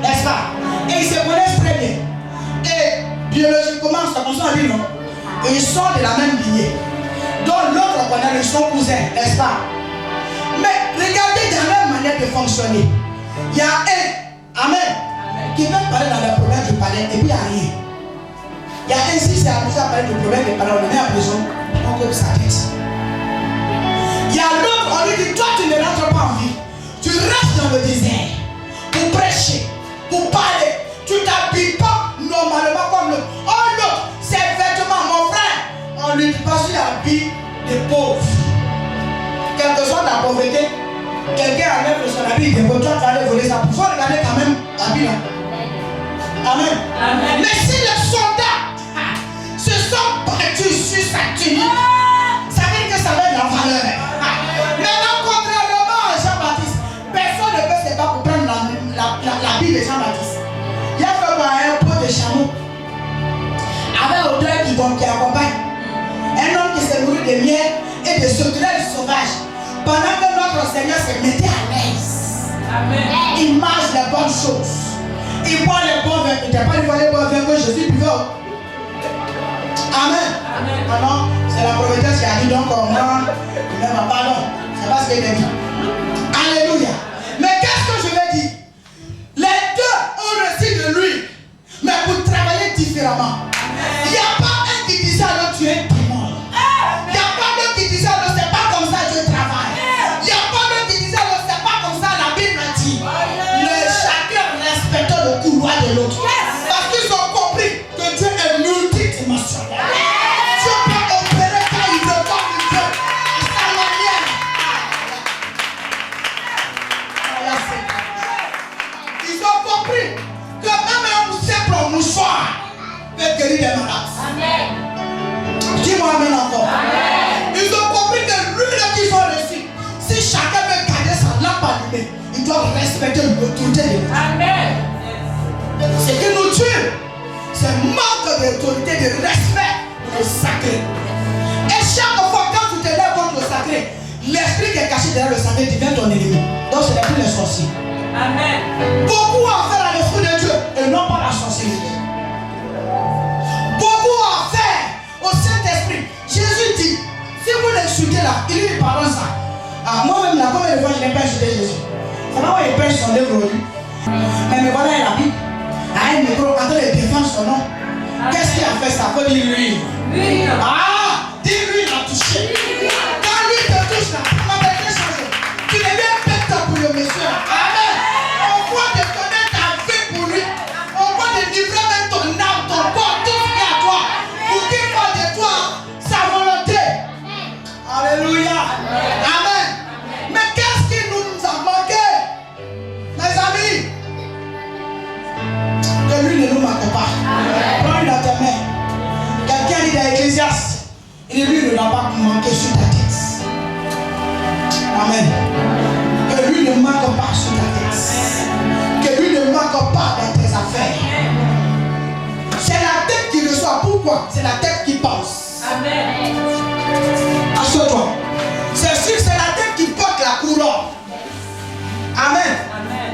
n'est-ce pas? Et ils se connaissent très bien. Et biologiquement, c'est comme ça on dit non. Ils sont de la même lignée. Donc l'autre connaît, ils sont cousins, n'est-ce pas? Mais regardez dans leur manière de fonctionner. Il y a un, amen, qui veut parler dans le problème du palais et puis il n'y a rien. Il y a un si c'est amusé à parler du problème du palais, on le met en prison, on coupe sa tête. Il y a l'autre, on lui dit, toi tu ne rentres pas en vie. Tu restes dans le désert pour prêcher, pour parler. Tu ne t'habilles pas normalement comme l'autre. Oh l'autre, ses vêtements, mon frère, on ne lui dit pas s'il habille des pauvres. Quelle que soit la pauvreté, quelqu'un enlève son habit, il faut toi aller voler ça. Il faut regarder quand même l'habit là. Amen. Mais si les soldats se sont battus sur sa tunique, ça veut dire que ça va de la valeur. Maintenant, contrairement à Jean-Baptiste, personne ne peut se battre pour prendre l'habit de Jean-Baptiste. Il y a fait un pot de chameau avec odeur qui accompagne. Un homme qui se nourrit de miel et de sauterelles sauvages. Pendant que notre Seigneur se mettait à l'aise. Il mange les bonnes choses. Il boit les bons vins. Il n'a pas dit les bons vins que Jésus buvait. Amen. Alors, c'est la prophétesse qui a dit donc on mange. Il ne va pas non. C'est pas ce qu'il a dit. Alléluia. Mais qu'est-ce que je vais dire? Les deux ont reçu de lui, mais pour travailler différemment. Il n'y a pas un qui disait à l'autre tu es un démon. Il n'y a pas l'autre qui disait à l'autre c'est pas comme ça Dieu travaille. Il n'y a pas l'autre qui disait à l'autre c'est pas comme ça la Bible a dit. Chacun respectait le couloir de l'autre. Parce qu'ils ont compris que Dieu est multidimensionnel. Dieu peut opérer quand il veut, comme il veut, à sa manière. Ils ont compris que même un simple mouchoir peut guérir des malades. Dis-moi amen encore. Ils ont compris que l'huile qu'ils ont reçue, si chacun veut garder sa lampe allumée, ils doivent respecter l'autorité de Dieu. Ce qui nous tue, c'est manque d'autorité, de respect pour le sacré. Et chaque fois quand tu te lèves contre le sacré, l'esprit qui est caché derrière le sacré devient ton ennemi. Donc ce n'est plus les sorciers. Beaucoup à faire à l'esprit de Dieu et non pas la sorcellerie. Beaucoup à faire au Saint-Esprit. Jésus dit, si vous l'insultez là, il lui parle ça. Moi-même là, combien de fois je n'ai pas insulté Jésus? C'est pas moi qui pêche son livre aujourd'hui. Mais me voilà la Bible. À un micro, quand il défend son nom. Qu'est-ce qu'il a fait ça? Faut dire lui. Dis-lui, il a touché. Quand lui te touche là, on va te changer. Tu deviens bête pour le monsieur. Amen. On voit te donner ta vie pour lui. On voit te livrer même ton âme, ton corps, tout ce qui est à toi. Pour qu'il fasse de toi sa volonté. Alléluia. Amen. Mais qu'est-ce qui nous a manqué? Mes amis, que lui ne nous manque pas. Prends-le dans tes mains. Quelqu'un dit dans l'Ecclésiaste, et lui ne l'a pas manqué sur ta tête. Amen. Que lui ne manque pas sur ta tête. Que lui ne manque pas dans tes affaires. C'est la tête qui reçoit. Pourquoi? C'est la tête qui pense. Amen. Assure-toi. C'est sûr, c'est la tête qui porte la couronne. Amen. Amen.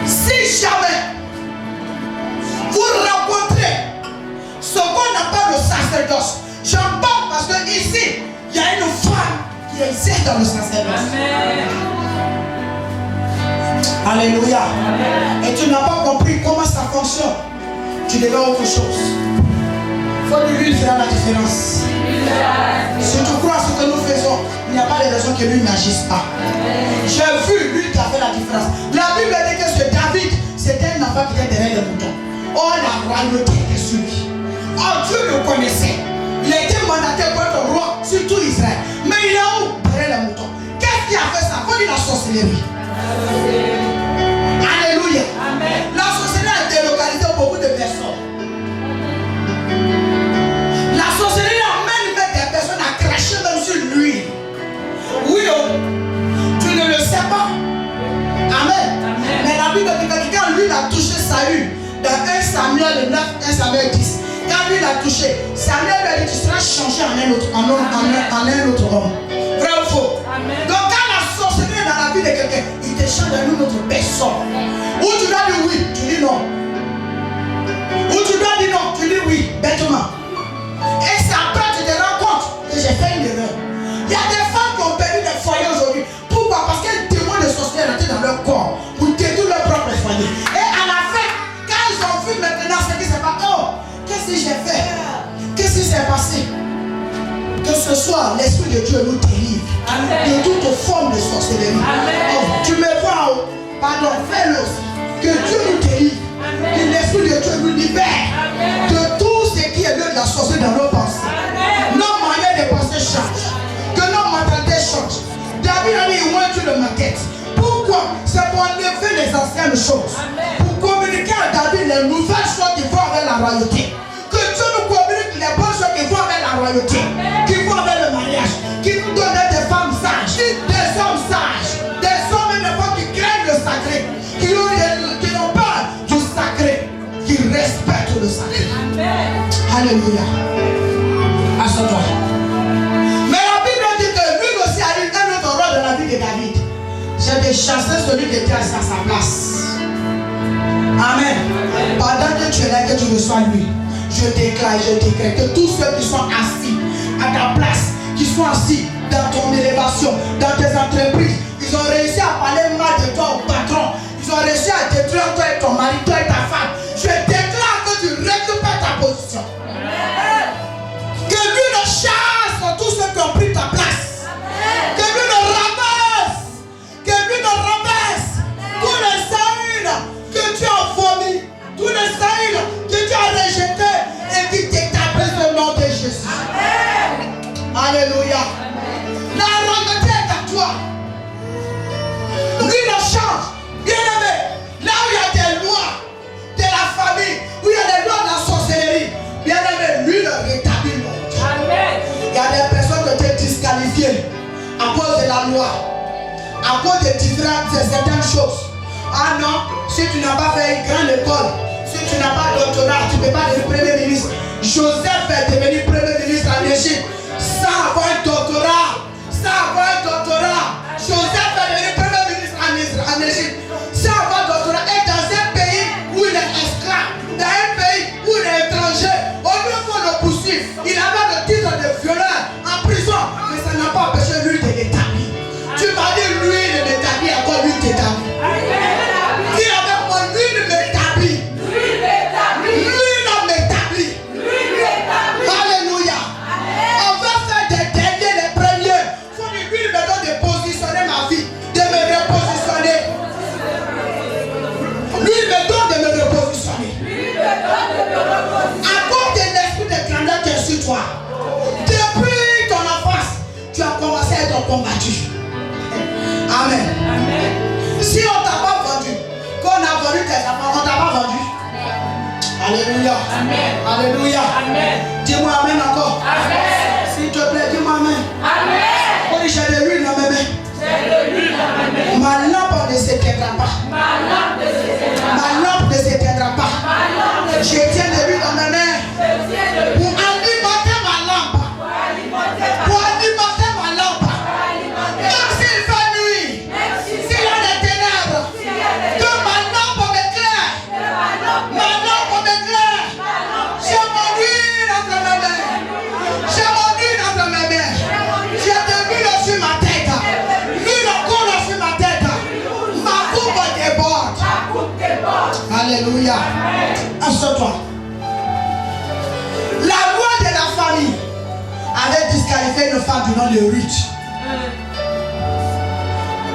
Si jamais vous rencontrez ce qu'on appelle le sacerdoce, j'en parle parce que ici, il y a une femme qui exerce dans le sacerdoce. Amen. Alléluia. Et tu n'as pas compris comment ça fonctionne. Tu devais autre chose. Il faut que lui fera la différence. Si tu crois à ce que nous faisons, il n'y a pas de raison que lui n'agisse pas. J'ai vu lui qui a fait la différence. La Bible dit que ce David, c'était un enfant qui était derrière les moutons. Oh, la royauté était sur lui. Oh, Dieu le connaissait. Il a été mandaté pour être roi sur tout Israël. Mais il est où? Derrière les moutons. Qu'est-ce qui a fait ça? Il faut dire la sorcellerie. Alléluia. Amen. La sorcellerie a délocalisé beaucoup de personnes. La sorcellerie amène même des personnes à cracher même sur lui. Oui, oh. Tu ne le sais pas. Amen. Amen. Mais la Bible dit que quand lui a touché Saül, dans 1 Samuel 9, 1 Samuel 10, quand lui l'a touché, Samuel lui a dit tu seras changé en un autre, en un autre homme. Vrai ou faux? Amen. Donc quand la sorcellerie est dans la vie de quelqu'un, il te change en une autre personne. Ou tu dois dire oui, tu dis non. Ou tu dois dire non, tu dis oui, bêtement. Et c'est après que tu te rends compte que j'ai fait une erreur. Il y a des femmes qui ont perdu des foyers aujourd'hui. Pourquoi? Parce qu'un démon de sorcellerie est rentré dans leur corps pour détruire leur propre foyer. Et à la fin, quand ils ont vu maintenant ce qui s'est passé, oh, qu'est-ce que j'ai fait? Qu'est-ce qui s'est passé? Que ce soir, l'Esprit de Dieu nous délivre de toute forme de sorcellerie. Oh, tu me vois en haut? Pardon, fais-le aussi. Que Dieu nous délivre. Que l'Esprit de Dieu nous libère de tout ce qui est de la sorcellerie dans nos pensées. Nos manières de penser changent. Que nos mentalités changent. David a dit, moi tu le ma tête. Pourquoi? C'est pour enlever les anciennes choses. Pour communiquer à David les nouvelles choses qui vont avec la royauté. Que Dieu nous communique les bonnes choses qui vont avec la royauté. Qui vont avec le mariage. Qui nous donne des femmes sages. Des hommes sages. Des hommes et des femmes qui craignent le sacré. Qui n'ont pas du sacré. Qui respectent le sacré. Alléluia. Assure-toi. Mais la Bible dit que lui aussi a eu un autre rôle dans la vie de David. C'est de chasser celui qui était à sa place. Amen. Pendant que tu es là, que tu reçois lui, je déclare, je décrète que tous ceux qui sont assis à ta place, qui sont assis dans ton élévation, dans tes entreprises, ils ont réussi à parler mal de toi au patron. Ils ont réussi à détruire toi et ton mari, toi et ta femme. Je déclare que tu récupères ta position. Que lui ne chasse tous ceux qui ont pris ta place. Que lui ne ramasse. Que lui ne ramasse tous les Saül que tu as vomi. Tous les Saül que tu as rejeté et qui t'établissent au nom de Jésus. Alléluia. La royauté est à toi. Lui ne change. Bien aimé, là où il y a des lois de la famille, où il y a des lois de la sorcellerie, bien aimé, lui le rétablit. Il y a des personnes qui ont été disqualifiées à cause de la loi, à cause de certaines choses. Ah non, si tu n'as pas fait une grande école, si tu n'as pas de doctorat, tu ne peux pas devenir premier ministre. Joseph est devenu premier ministre en Égypte sans avoir un doctorat. Sans avoir un doctorat. Joseph est devenu premier ministre en Égypte sans avoir un doctorat. Et dans un pays où il est esclave, dans un pays où il est étranger, au lieu qu'on le poursuive, il avait le titre de violeur en prison, mais ça n'a pas empêché lui de l'établir. Tu m'as dit lui de l'établir, encore lui t'établit. Dis avec moi, lui ne m'établit. Lui ne m'établit. Alléluia. On va faire des derniers, les premiers. Il faut que lui me donne de positionner ma vie, de me repositionner. Lui me donne de me repositionner. À cause de l'esprit de grandeur qui est sur toi. Depuis ton enfance, tu as commencé à être combattu. Amen. Si on t'a pas vendu, qu'on a vendu tes enfants, on t'a pas vendu. Alléluia. Alléluia. Dis-moi amen encore. S'il te plaît, dis-moi amen. Amen. J'ai des ruines Alléluia. Assois-toi. La loi de la famille avait disqualifié une femme du nom de Ruth.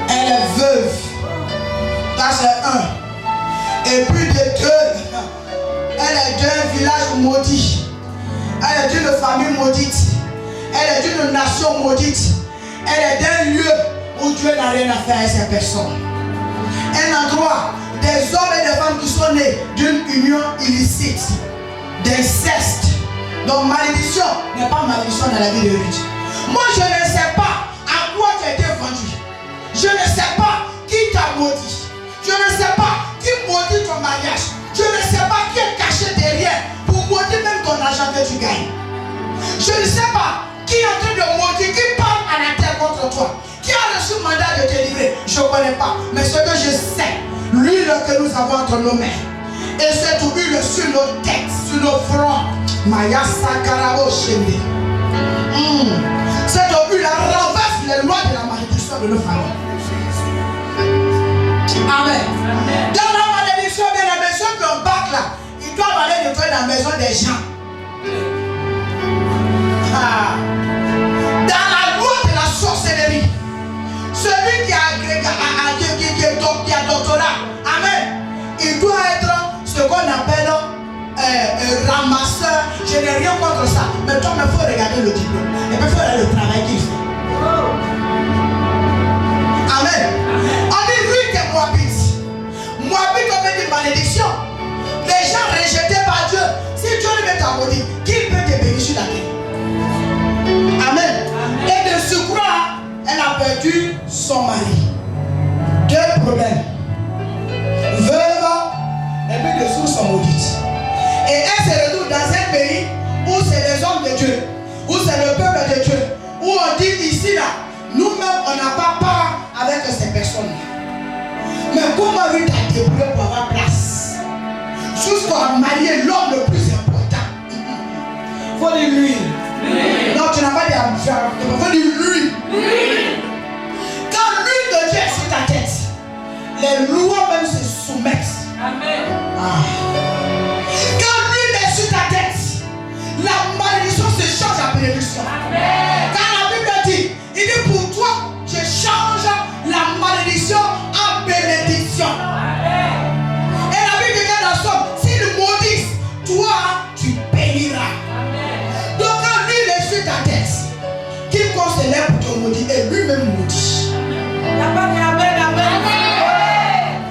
Elle est veuve. Ça c'est un. Et puis de deux, elle est d'un village maudit. Elle est d'une famille maudite. Elle est d'une nation maudite. Elle est d'un lieu où Dieu n'a rien à faire avec ces personnes. Un endroit des hommes et des femmes qui sont nés d'une union illicite, d'inceste. Donc malédiction n'est pas malédiction dans la vie de Ruth. Moi je ne sais pas à quoi tu as été vendu. Je ne sais pas qui t'a maudit. Je ne sais pas qui maudit ton mariage. Je ne sais pas qui est caché derrière pour maudire même ton argent que tu gagnes. Je ne sais pas qui est en train de maudire, qui parle à la terre contre toi, qui a reçu le mandat de te livrer. Je ne connais pas. Mais ce que je sais, l'huile que nous avons entre nos mains, et cette huile sur nos têtes, sur nos fronts, Maya Sakarabo Shende. Cette huile renverse les lois de la malédiction de nos familles. Amen. Dans la malédiction de la maison qu'on bac là, ils doivent aller nettoyer la maison des gens. Dans la loi de la sorcellerie, celui qui a doctorat, amen, il doit être ce qu'on appelle ramasseur. Je n'ai rien contre ça, mais toi il faut regarder le diplôme et puis il faut regarder le travail qu'il fait. Amen. On dit lui est Moabite. Moabite on met une malédiction. Les gens rejetés par Dieu. Si Dieu lui met ta maudit, qui peut te bénir sur la terre? Amen. Et de surcroît, elle a perdu son mari. Deux problèmes. Veuve et puis de sources sont maudites. Et elle se retrouve dans un pays où c'est les hommes de Dieu, où c'est le peuple de Dieu, où on dit ici là, nous-mêmes on n'a pas part avec ces personnes. Mais comment lui t'a débrouillé pour avoir place? Jusqu'à marier l'homme le plus important. Faut dire lui. Non, tu n'as pas dit argent. Il faut dire lui. Quand l'huile de Dieu est sur ta tête, les lois même se soumettent. Amen. Quand l'huile est sur ta tête, la malédiction se change en bénédiction. Quand la Bible dit, il dit pour toi, je change la malédiction en bénédiction. Et la Bible dit dans Somme, s'ils maudissent, toi, tu béniras. Donc quand l'huile est sur ta tête, quiconque se lève pour te maudire, et lui-même maudit.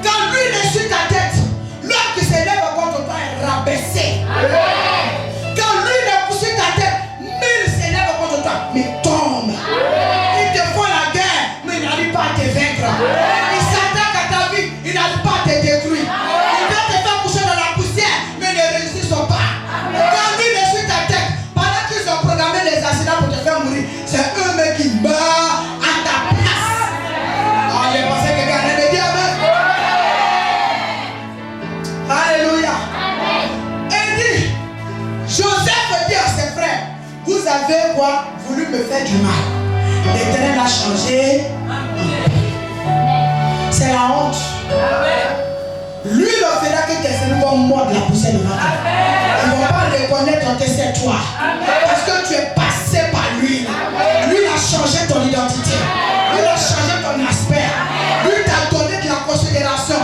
Quand l'huile est sur ta tête, l'homme qui se lève contre toi est rabaissé. Quand l'huile est sur ta tête, 1000 se lèvent contre toi, mais tombe. Ils te font la guerre, mais ils n'arrivent pas à te vaincre. Ils s'attaquent à ta vie, ils n'arrivent pas à te détruire. Ils veulent te faire coucher dans la poussière, mais ils ne réussissent pas. Quand l'huile est sur ta tête, pendant qu'ils ont programmé les accidents pour te faire mourir, c'est eux-mêmes qui meurent à ta place. Ah, j'ai pensé que quelqu'un allait me dire amen. Alléluia. Et dit, Joseph dit à ses frères, vous avez quoi voulu me faire du mal. L'Éternel a changé. C'est la honte. Lui le fera que tes ennemis vont mordre la poussière devant toi. Ils ne vont pas reconnaître que c'est toi. Parce que tu es passé par lui. Lui a changé ton identité. Lui a changé ton aspect. Lui t'a donné de la considération.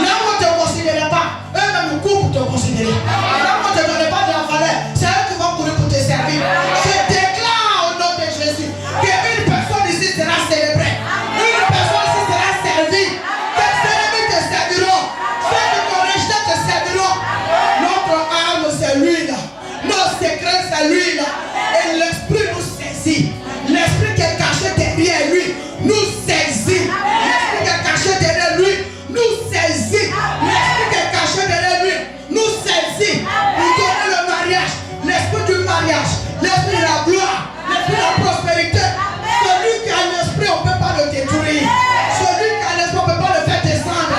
Là où on ne te considérait pas, eux-mêmes courent pour te considérer. Là où on ne te donnait pas de la valeur, c'est eux qui vont courir pour te servir. Je déclare au nom de Jésus qu'une personne ici sera célébrée. Une personne ici sera servie. Tes ennemis te serviront. Ceux qui t'ont rejeté te serviront. Notre âme c'est l'huile. Nos secrets c'est l'huile. Et l'esprit nous saisit. L'esprit qui est caché derrière lui nous saisit. L'esprit qui est caché derrière lui nous saisit. L'esprit qui est caché derrière lui nous saisit. Nous donne le mariage, l'esprit du mariage, l'esprit de la gloire, l'esprit de la prospérité. Celui qui a l'esprit, on ne peut pas le détruire. Celui qui a l'esprit, on ne peut pas le faire descendre.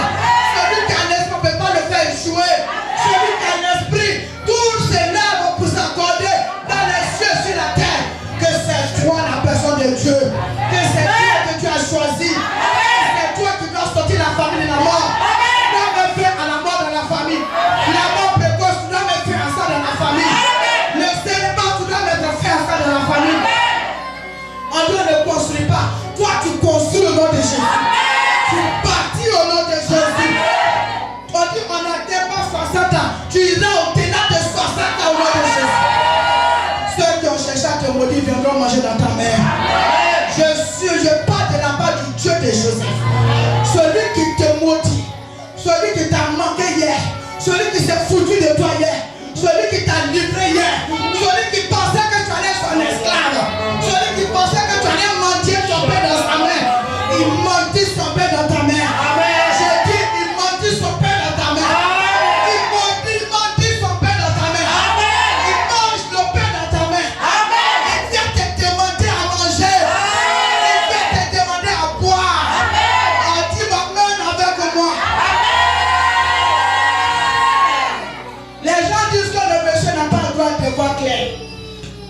Celui qui a l'esprit, on ne peut pas le faire échouer. Celui qui a l'esprit, tout se lève pour s'accorder dans les cieux sur la terre. Que c'est toi Joseph. Celui qui te maudit, celui qui t'a manqué hier, celui qui s'est foutu de toi hier, celui qui t'a livré hier, celui qui pensait que tu allais être son esclave, celui qui pensait que tu allais mentir son père dans sa main, il mentit son père dans ta main. J'ai dit, il mentit son père dans ta main. Il mentit son père dans ta main. Il mange le pain dans ta main. Il vient te demander à manger. Il vient te demander à boire. Tu m'amènes avec moi. Les gens disent que le monsieur n'a pas le droit de voir clair.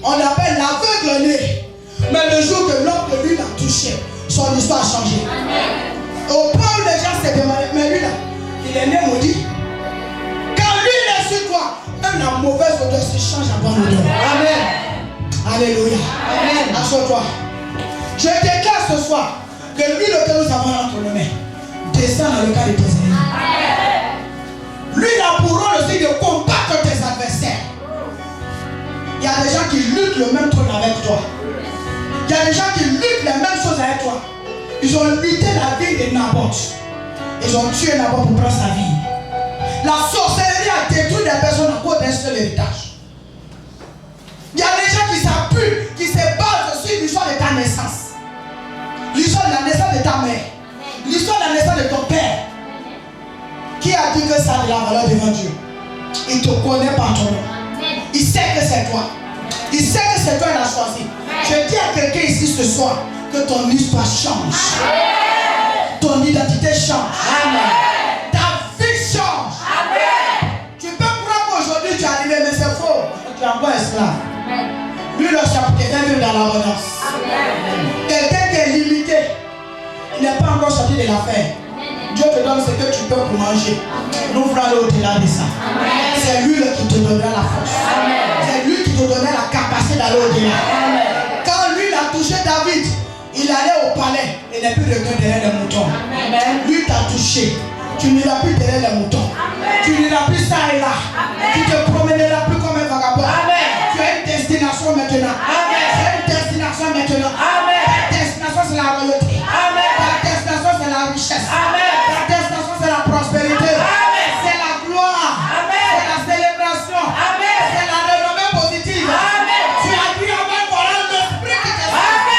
On l'appelle l'aveugle-né. Mais le jour que l'homme de lui l'a touché, son histoire a changé. Au point où les gens se demandaient, mais lui là, il est né maudit. Quand lui il est sur toi, même la mauvaise odeur se change à bonne odeur. Amen. Alléluia. Amen. Assure-toi. Je déclare ce soir que l'huile que nous avons entre nos mains descend dans le cas de tes ennemis. Lui il a pour rôle aussi de combattre tes adversaires. Il y a des gens qui luttent le même trône avec toi. Il y a des gens qui luttent les mêmes choses avec toi. Ils ont lutté la vie de Naboth. Ils ont tué Naboth pour prendre sa vie. La sorcellerie a détruit des personnes à cause d'un seul héritage. Il y a des gens qui s'appuient, qui se basent sur l'histoire de ta naissance. L'histoire de la naissance de ta mère. L'histoire de la naissance de ton père. Qui a dit que ça a de la valeur devant Dieu? Il te connaît par ton nom. Il sait que c'est toi. Il sait que c'est toi qui l'as choisi. Je dis à quelqu'un ici ce soir que ton histoire change. Ton identité change. Ta vie change. Tu peux croire qu'aujourd'hui tu es arrivé, mais c'est faux. Tu es encore esclave. Lui, le quelqu'un qui est dans l'abondance. Quelqu'un qui est limité. Il n'est pas encore sorti de l'affaire. Dieu te donne ce que tu peux pour manger. Nous voulons aller au-delà de ça. C'est lui qui te donnera la force. C'est lui qui te donnera la capacité d'aller au-delà. Quand lui il a touché David, il allait au palais et n'est plus revenu derrière les moutons. Lui t'a touché. Tu n'iras plus derrière les moutons. Tu n'iras plus ça et là. Tu te promèneras plus comme un vagabond. Tu as une destination maintenant. Tu as une destination maintenant. Ta destination c'est la royauté. Ta destination c'est la richesse. Ta destination c'est la prospérité. C'est la gloire. C'est la célébration. C'est la renommée positive. Tu as dit avec voilà l'esprit qui te sauve.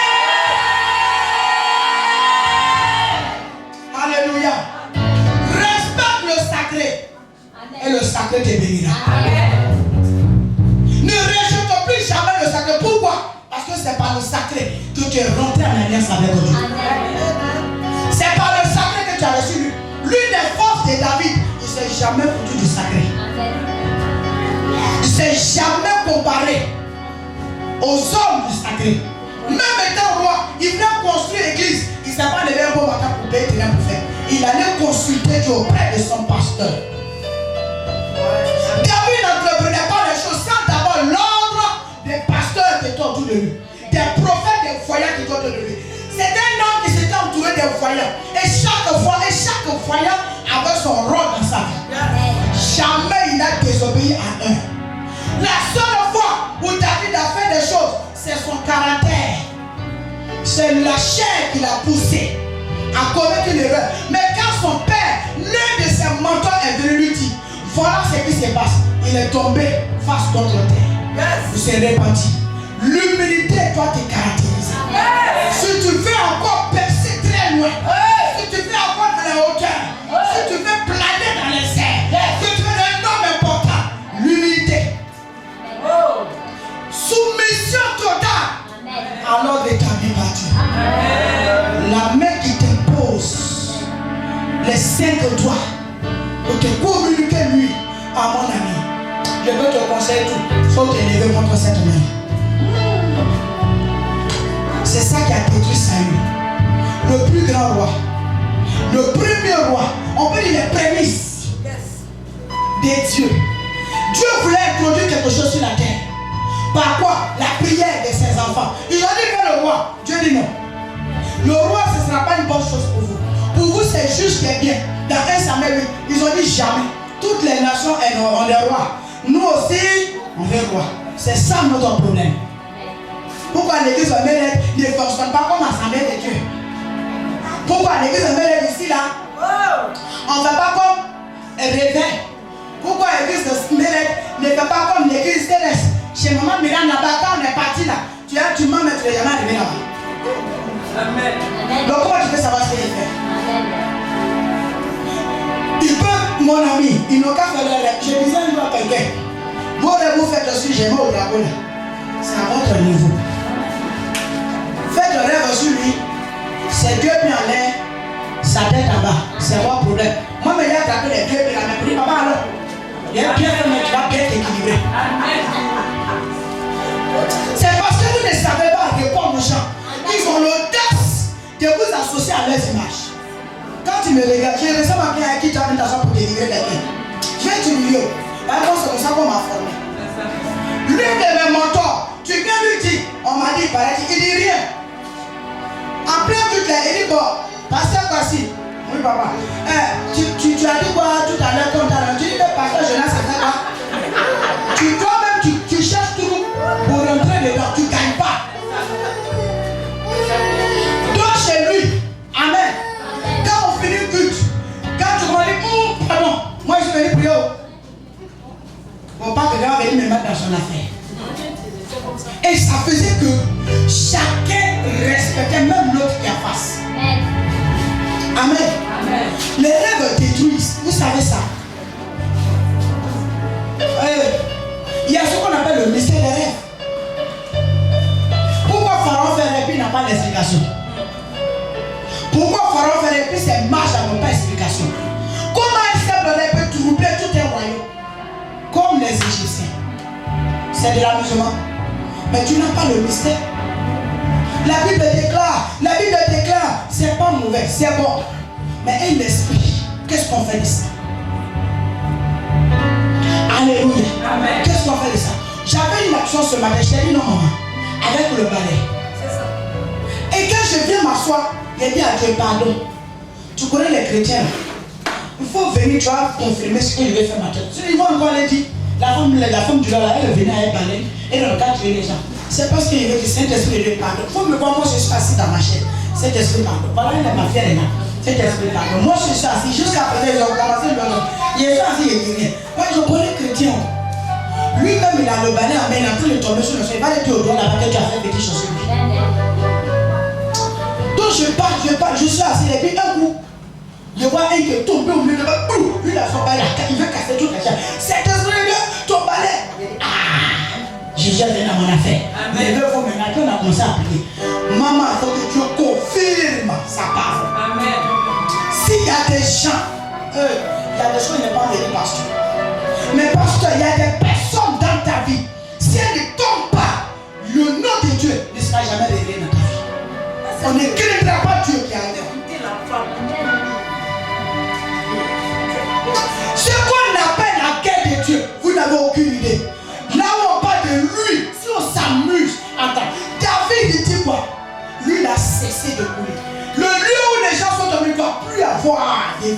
Alléluia. Respecte le sacré. Et le sacré te bénira. Ne rejette plus jamais le sacré. Pourquoi? Parce que c'est par le sacré que tu es rentré en alliance avec Dieu. C'est par le sacré que tu as reçu. L'une des forces de David, il ne s'est jamais foutu du sacré. Il ne s'est jamais comparé aux hommes du sacré. Même étant roi, il venait construire l'église. Il ne s'est pas levé un bon matin pour payer rien pour faire. Il allait consulter Dieu auprès de son pasteur. David n'entreprenait pas les choses sans d'abord l'ordre des pasteurs qui étaient autour de lui, des prophètes, des voyants qui étaient autour de lui. C'était un homme qui s'était entouré des voyants. Et chaque voyant avait son rôle dans sa vie. Jamais il n'a désobéi à un. La seule fois où David a fait des choses, c'est son caractère. C'est la chair qui l'a poussé à commettre une erreur. Mais quand son père, l'un de ses mentors est venu lui dire, voilà ce qui se passe. Il est tombé face contre terre. Il s'est répandu. L'humilité doit te caractériser. Si tu veux encore percer très loin, si tu veux encore dans les hauteurs, si tu veux planer dans les airs, si tu veux un homme important, l'humilité. Soumission totale à l'ordre établi par Dieu. La main qui t'impose les 5 doigts pour te communiquer lui à mon ami. Je veux te conseiller tout, sauf t'élever contre cette main. C'est ça qui a détruit Saül. Le plus grand roi. Le premier roi. On peut dire les prémices des dieux. Dieu voulait introduire quelque chose sur la terre. Par quoi? La prière de ses enfants. Ils ont dit que le roi. Dieu dit non. Le roi, ce ne sera pas une bonne chose pour vous. Pour vous, c'est juste et bien. Dans 1 Samuel 8, ils ont dit jamais. Toutes les nations ont des rois. Nous aussi, on veut roi. C'est ça notre problème. Pourquoi l'église ne fonctionne pas comme l'assemblée de Dieu? Pourquoi l'église de Mélède ici là? On ne fait pas comme réveil. Pourquoi l'église de Mélède ne fait pas comme l'église céleste? Chez maman Myriam là-bas, quand on est parti là, tu m'as mettre les jamais arrivé là-bas. Amen. Donc comment tu peux savoir ce qu'il fait? Amen. Il peut, mon ami, ils n'ont qu'à faire le rêve. Je disais un jour à quelqu'un, vos rêves, vous faites le sujet, moi au dragon là. C'est à votre niveau. Faites le rêve sur lui, c'est Dieu mis en l'air, sa tête en bas, c'est votre problème. Moi, mais il a attrapé les pieds, il a même pris, papa alors. Il a bien fait, mais tu vas bien t'équilibrer. C'est parce que vous ne savez pas de quoi on chante. Ils ont l'audace de vous associer à leurs images. Quand tu me regardes, je ressemble à quelqu'un qui t'a mis ta soeur pour délivrer quelqu'un. Je vais t'humilier. Par exemple, c'est comme ça qu'on m'a formé. L'une de mes mentors, tu viens lui dire, on m'a dit, il dit rien. En plein truc là, il dit, bon, pasteur Kwasi, oui papa, tu as dit quoi tout à l'heure comme t'as dit, tu dis, mais pasteur Jonas, c'est ça quoi? Tu toi-même, tu cherches tout pour rentrer dedans, tu ne gagnes pas. Donc chez lui, amen. Quand on finit le culte, quand tu m'as dit, pardon, moi je suis venu prier. Mon père va venir me mettre dans son affaire. Et ça faisait que chacun respectait même l'autre qui est en face. Amen. Amen. Les rêves détruisent, vous savez ça. Il y a ce qu'on appelle le mystère des rêves. Pourquoi Pharaon fait rêve et il n'a pas d'explication? Pourquoi Pharaon fait rêve et ses marches n'ont pas d'explication? Comment un simple rêve peut troubler tout un royaume? Comme les Égyptiens. C'est de l'amusement. Mais tu n'as pas le mystère. La Bible déclare, c'est pas mauvais, c'est bon. Mais un esprit, qu'est-ce qu'on fait de ça? Alléluia. Amen. Qu'est-ce qu'on fait de ça? J'avais une action ce matin, je t'ai dit non maman, avec le balai. C'est ça. Et quand je viens m'asseoir, j'ai dit à Dieu pardon. Tu connais les chrétiens. Il faut venir, tu vas confirmer ce que je vais faire maintenant. Ils vont encore aller dire, la femme du là, elle venait avec balai, elle regarde tuer les gens. C'est parce qu'il veut que Saint-Esprit de pardon. Il faut me voir, moi je suis assis dans ma chaise. Saint-Esprit pardon. Voilà, elle est ma fière là. Saint-Esprit pardon. Moi je suis assis, jusqu'à présent, ils ont commencé le nom. Il est assis, il dit rien. Moi je connais chrétien. Lui-même, il a le balai en main, il a pris le tomber sur le sol. Il va le dire au doigt là-bas que tu as fait quelque chose sur lui. Donc je pars, je suis assis, et puis un coup, je vois un qui est tombé au milieu de ma boue. Lui, il a son balai, il veut casser toute la chaise. Saint-Esprit, ton balai. Jésus est dans mon affaire. Mais il faut maintenant qu'on a commencé à prier. Maman, il faut que Dieu confirme sa parole. Amen. S'il y a des gens, il y a des choses qui ne sont pas venir pasteur. Mais pasteur, il y a des personnes dans ta vie. Si elles ne tombent pas, le nom de Dieu ne sera jamais révélé dans ta vie. On ne craindra pas Dieu qui est en ce qu'on appelle la guerre de Dieu, vous n'avez aucune idée. Là où on parle de lui, si on s'amuse, attends, David il dit quoi? Lui il a cessé de couler. Le lieu où les gens sont tombés, il ne doit plus avoir de vie.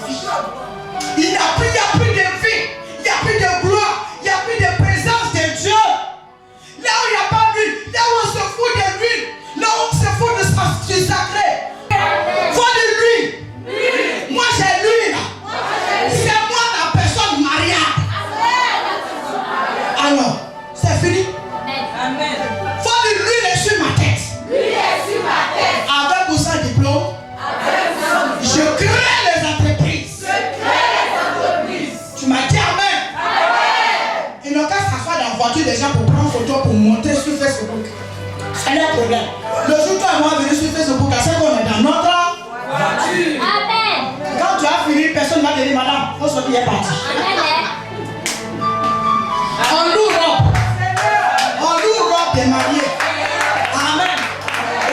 Il n'y a plus de vie, il n'y a plus de gloire, il n'y a plus de présence de Dieu. Là où il n'y a pas de lui, là où on se fout de lui, là où on se fout du sacré. Faut de lui. Moi j'ai lui là. C'est moi la personne mariable. Alors, c'est fini. Amen. Faut de l'huile sur ma tête. Avec ou sans diplôme, je crée les entreprises. Tu m'as dit amen. Ils n'ont qu'à s'asseoir dans la voiture des gens pour prendre photo pour monter sur Facebook. C'est le problème. Le jour où toi et moi venir sur Facebook, c'est qu'on est dans notre voiture. Amen. Quand tu as fini, personne ne va te dire madame, il faut sortir, il est parti. On loue robe des mariés. Amen.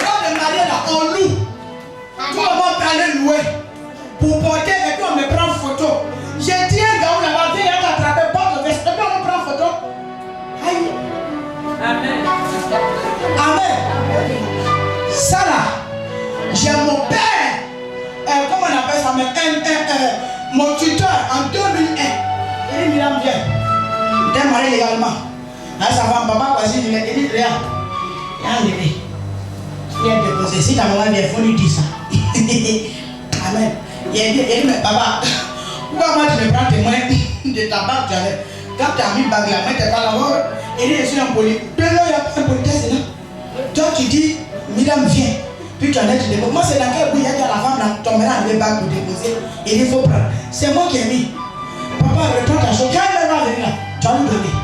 Robe des mariés là, on loue. Tout le monde peut aller louer. Pour porter et puis on me prend photo. J'ai dit un gars où là-bas, viens t'attraper, porte le veste, et puis on me prend photo. Aïe. Amen. Amen. Ça là, j'ai mon père, comment on appelle ça même, mon tuteur en 2001. Il dit, Myriam, viens. Il était marié légalement. Là, ça va, papa, vas-y, il dit, rien. Il a enlevé. Il a déposé. Si ta maman vient, il faut lui dire ça. Amen. Il a dit, mais papa, pourquoi moi tu me prends témoin de ta barbe? Quand tu as mis bague la main, tu n'es pas là-bas. Il est sur un poli. Il n'y a pas un politesse là. Toi tu dis, Madame viens. Puis tu en es, tu déposes. Moi c'est dans quel bout il y a la femme là, ton mère a mis bague pour déposer. Il faut prendre. C'est moi qui ai mis. Papa reprend ta chose. Quand elle va venir là, tu vas lui donner.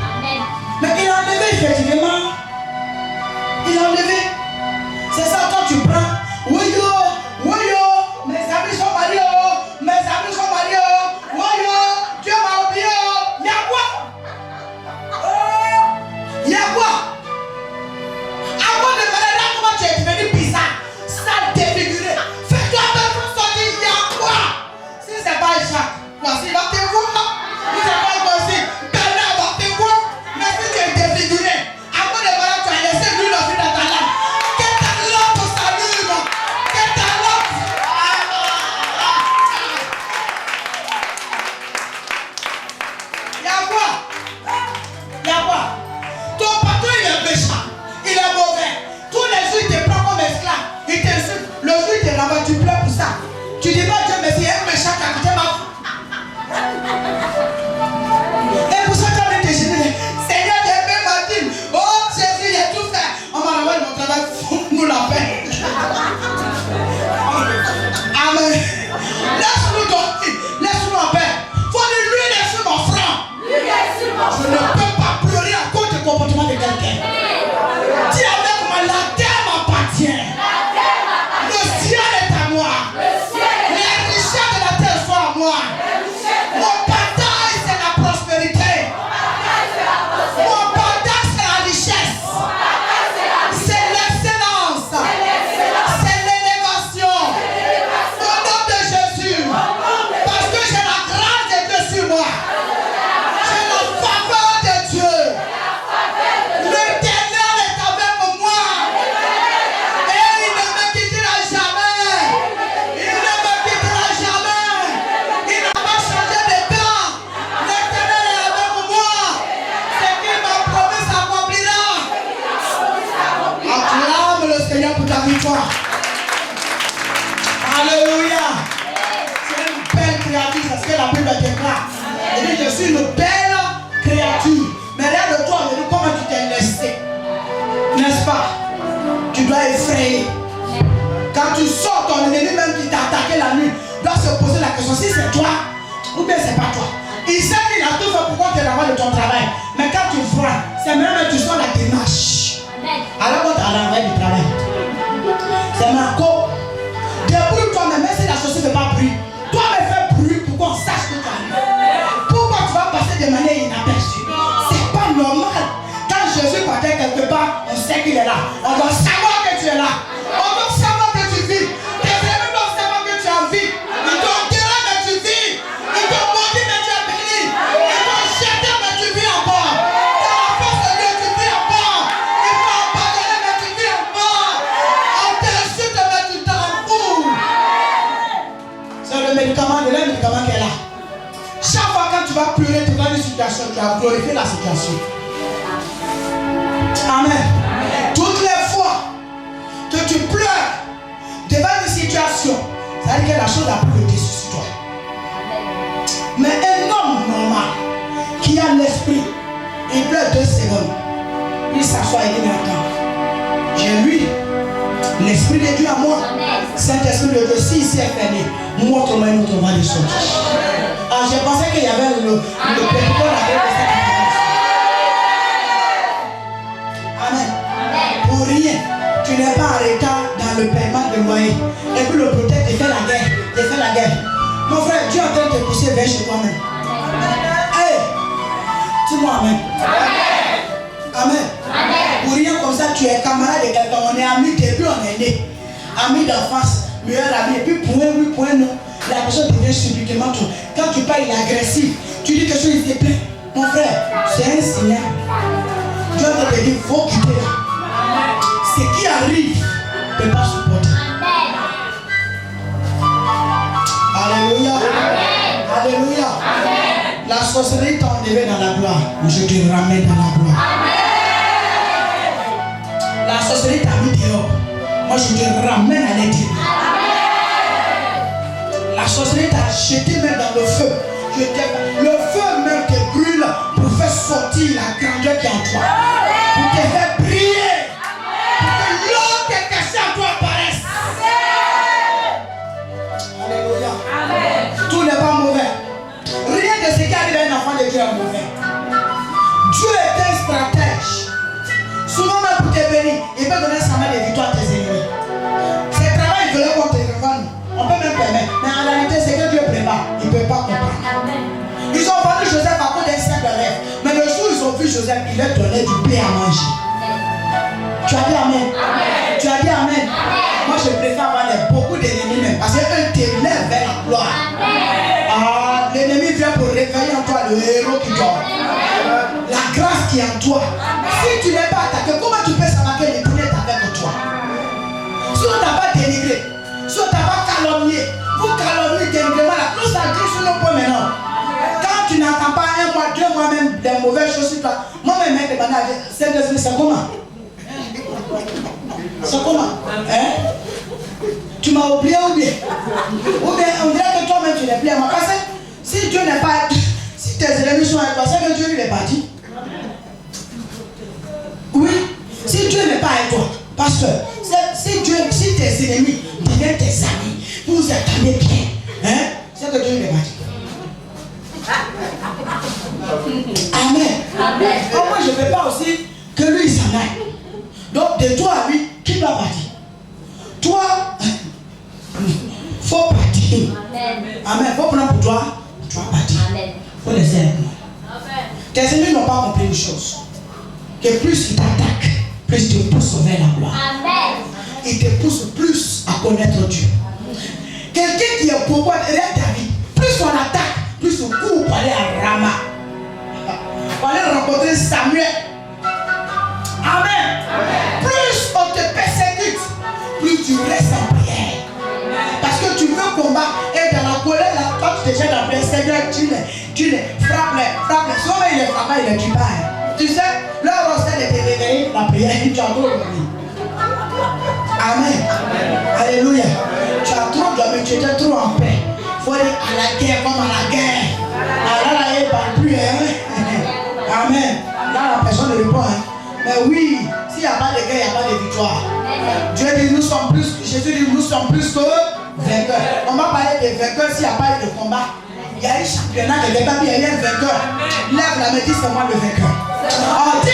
Mais il a enlevé effectivement. Il a enlevé. C'est ça quand tu prends. Oui yo, mes amis sont mariés, mes amis sont mariés. Oui yo, Dieu m'a oublié. Il y a quoi? Il y a quoi? Avant de me là, comment tu es devenu bizarre, sale, défiguré. Fais-toi même sortir, il y a quoi? Si c'est pas Jacques, voici, va te voir. Si c'est pas voici, Bernard va te voir. Mais si tu es défiguré, avant de me là, tu as laissé l'huile aussi dans ta langue. Que ta lampe s'allume. Que ta lampe. Il y a quoi? Il y a quoi? Ton patron il est méchant, il est mauvais. Tous les jours il te prend comme esclave, il t'insulte. Le jour il te renvoie, tu pleures pour ça. Tu dis pas Dieu merci, il y a un méchant qui a quitté ma vie. Et pour ça tu as été gêné. Seigneur, j'ai fait ma dîme. Oh Jésus, j'ai tout fait. On m'a renvoyé mon travail, nous la paix. Amen. Laisse-nous dormir, laisse-nous en paix. Faut dire lui laisse mon frère. Je ne peux pas pleurer à cause du comportement de quelqu'un. Dis avec moi, la terre m'appartient. Le ciel est à moi. Les richesses de la terre sont à moi. Mon partage c'est la prospérité. Mon partage c'est la richesse. C'est l'excellence. C'est l'élévation. Au nom de Jésus. Parce que j'ai la grâce de Dieu sur moi. J'ai la faveur de Dieu. L'Éternel est avec moi. Et il ne me quittera jamais. Il ne me quittera jamais. Il n'a pas changé de temps. L'Éternel est avec moi. Ce qu'il m'a promis s'accomplira. Acclame le Seigneur pour ta victoire. Alléluia. C'est une belle créature, c'est ce que la Bible déclare. Il dit, je suis une belle créature. Mais regarde toi, comment tu t'es laissé. N'est-ce pas? Tu dois effrayer. Quand tu sors, ton ennemi même qui t'a attaqué la nuit doit se poser la question si c'est toi ou bien c'est pas toi. Il sait qu'il a tout fait pour qu'on te renvoie de ton travail. Mais quand tu vois, c'est même que tu sors la démarche. Alors quand tu as renvoyé du travail, c'est Marco. Débrouille-toi, même si la chaussure ne fait pas bruit. Toi, mais fais bruit pour qu'on sache que tu arrives. Pourquoi tu vas passer de manière inaperçue? C'est pas normal. Quand Jésus partait quelque part, on sait qu'il est là. On doit savoir que tu es là. On doit savoir que tu vis. Tes amis doivent savoir que tu as vie. Ils t'ont guéri, mais tu vis. Ils t'ont maudit, mais tu es béni. Ils t'ont jeté, mais tu vis encore. Dans la force de Dieu, tu vis encore. Ils t'ont abandonné, mais tu vis encore. On t'insulte, mais tu t'en fous. C'est le médicament qui est là. Chaque fois quand tu vas pleurer devant une situation, tu vas glorifier la situation. Amen. Toutes les fois que tu pleures devant une situation, ça veut dire que la chose a pris le dessus sur toi. Mais un homme normal qui a l'esprit, il pleure 2 secondes. Il s'assoit et il dit attends. J'ai lui, l'esprit de Dieu à moi. Saint-Esprit de Dieu, si ici est fermé, montre-moi une autre voie de sortie. Ah, j'ai pensé qu'il y avait le pétrole avec le Saint-Esprit. Amen. Pour rien, tu n'es pas en retard dans le paiement de loyer. Et puis le protège, il fait la guerre. Il fait la guerre. Mon frère, Dieu est en train de te pousser vers chez toi-même. Hey, dis-moi Amen. Amen. Pour rien comme ça, tu es camarade de quelqu'un. On est amis depuis on est né. Amis d'enfance, meilleur ami. Et puis point oui, point non. La personne devient subitement trop. Quand tu parles, il est agressif. Tu dis quelque chose, il te plaît. Mon frère, c'est un signal. Dieu te dit, il faut quitter là. Ce qui arrive, ne peut pas supporter. Alléluia. Alléluia. La sorcellerie t'a enlevé dans la gloire. Je te ramène dans la gloire. La sorcellerie t'a mis dehors. Moi je te ramène à l'intérieur. sorcellerie t'a jeté même dans le feu. Le feu même te brûle pour faire sortir la grandeur qui est en toi. Pour te faire briller. Pour que l'eau qui est cachée en toi apparaisse. Alléluia. Tout n'est pas mauvais. Rien de ce qui arrive à un enfant de Dieu est mauvais. Dieu est un stratège. Souvent même pour te bénir, il peut donner sa main de victoire à tes ennemis. C'est travail de l'homme contre les enfants. On peut même permettre. Mais en réalité, c'est que Dieu prépare. Il ne peut pas comprendre. Ils ont vendu Joseph à cause d'un simple rêve. Mais le jour où ils ont vu Joseph, il leur donnait du pain à manger. Tu as dit Amen. Amen. Tu as dit Amen. Amen. Moi, je préfère avoir beaucoup d'ennemis même. Parce qu'eux t'élèvent vers la gloire. Ah, l'ennemi vient pour réveiller en toi le héros qui dort. La grâce qui est en toi. Si tu n'es pas attaqué, comment tu peux savoir que l'épée est avec toi? Si on ne t'a pas dénigré, si on ne t'a pas calomnié, pour calomnier dénigrement, la cause à Dieu sur nos points maintenant. Quand tu n'entends pas 1 mois, 2 mois même des mauvaises choses sur toi, moi-même, mec, c'est comment? C'est comment? Hein? Tu m'as oublié ou bien? Ou bien on dirait que toi-même tu n'es plus à moi. Parce que si Dieu n'est pas. Si tes ennemis sont avec toi, c'est que Dieu lui est parti. Oui. Si Dieu n'est pas avec toi, parce que si tes ennemis deviennent tes amis, vous vous attendez bien, hein? C'est que Dieu lui est parti. Amen. Amen. Oh, moi je ne veux pas aussi que lui s'en aille. Donc de toi à lui, qui doit partir? Toi, faut partir. Amen. Amen. Faut prendre pour toi, tu vas partir. Amen. Faut laisser avec moi. Amen. Tes ennemis n'ont pas compris une chose. Que plus ils t'attaquent, plus ils te poussent vers la gloire. Amen. Ils te poussent plus à connaître Dieu. Quelqu'un qui est beaucoup derrière ta vie, plus on attaque, plus on court pour aller à Rama. Pour aller rencontrer Samuel. Amen. Amen. Plus on te persécute, plus tu restes en prière. Parce que tu veux combattre et dans la colère, là, quand tu te jettes en prière, Seigneur, tu les frappes. Souvent il les frappe, il les tue pas. Tu sais, leur recette de te réveiller, la prière, tu as trop dormi. Amen. Amen. Alléluia. Amen. Tu as trop dormi, tu étais trop en paix. Il faut aller à la guerre comme à la guerre. Ah, là, il ne parle plus. Hein? Amen. Là, la personne ne répond. Hein? Mais oui, s'il n'y a pas de guerre, il n'y a pas de victoire. Dieu dit, nous sommes plus, Jésus dit, nous sommes plus que vainqueurs. On va parler de vainqueurs s'il n'y a pas de combat. Il y a un championnat de vainqueurs, il y a un vainqueur. Lève la main, dis, c'est moi le vainqueur. Oh, dis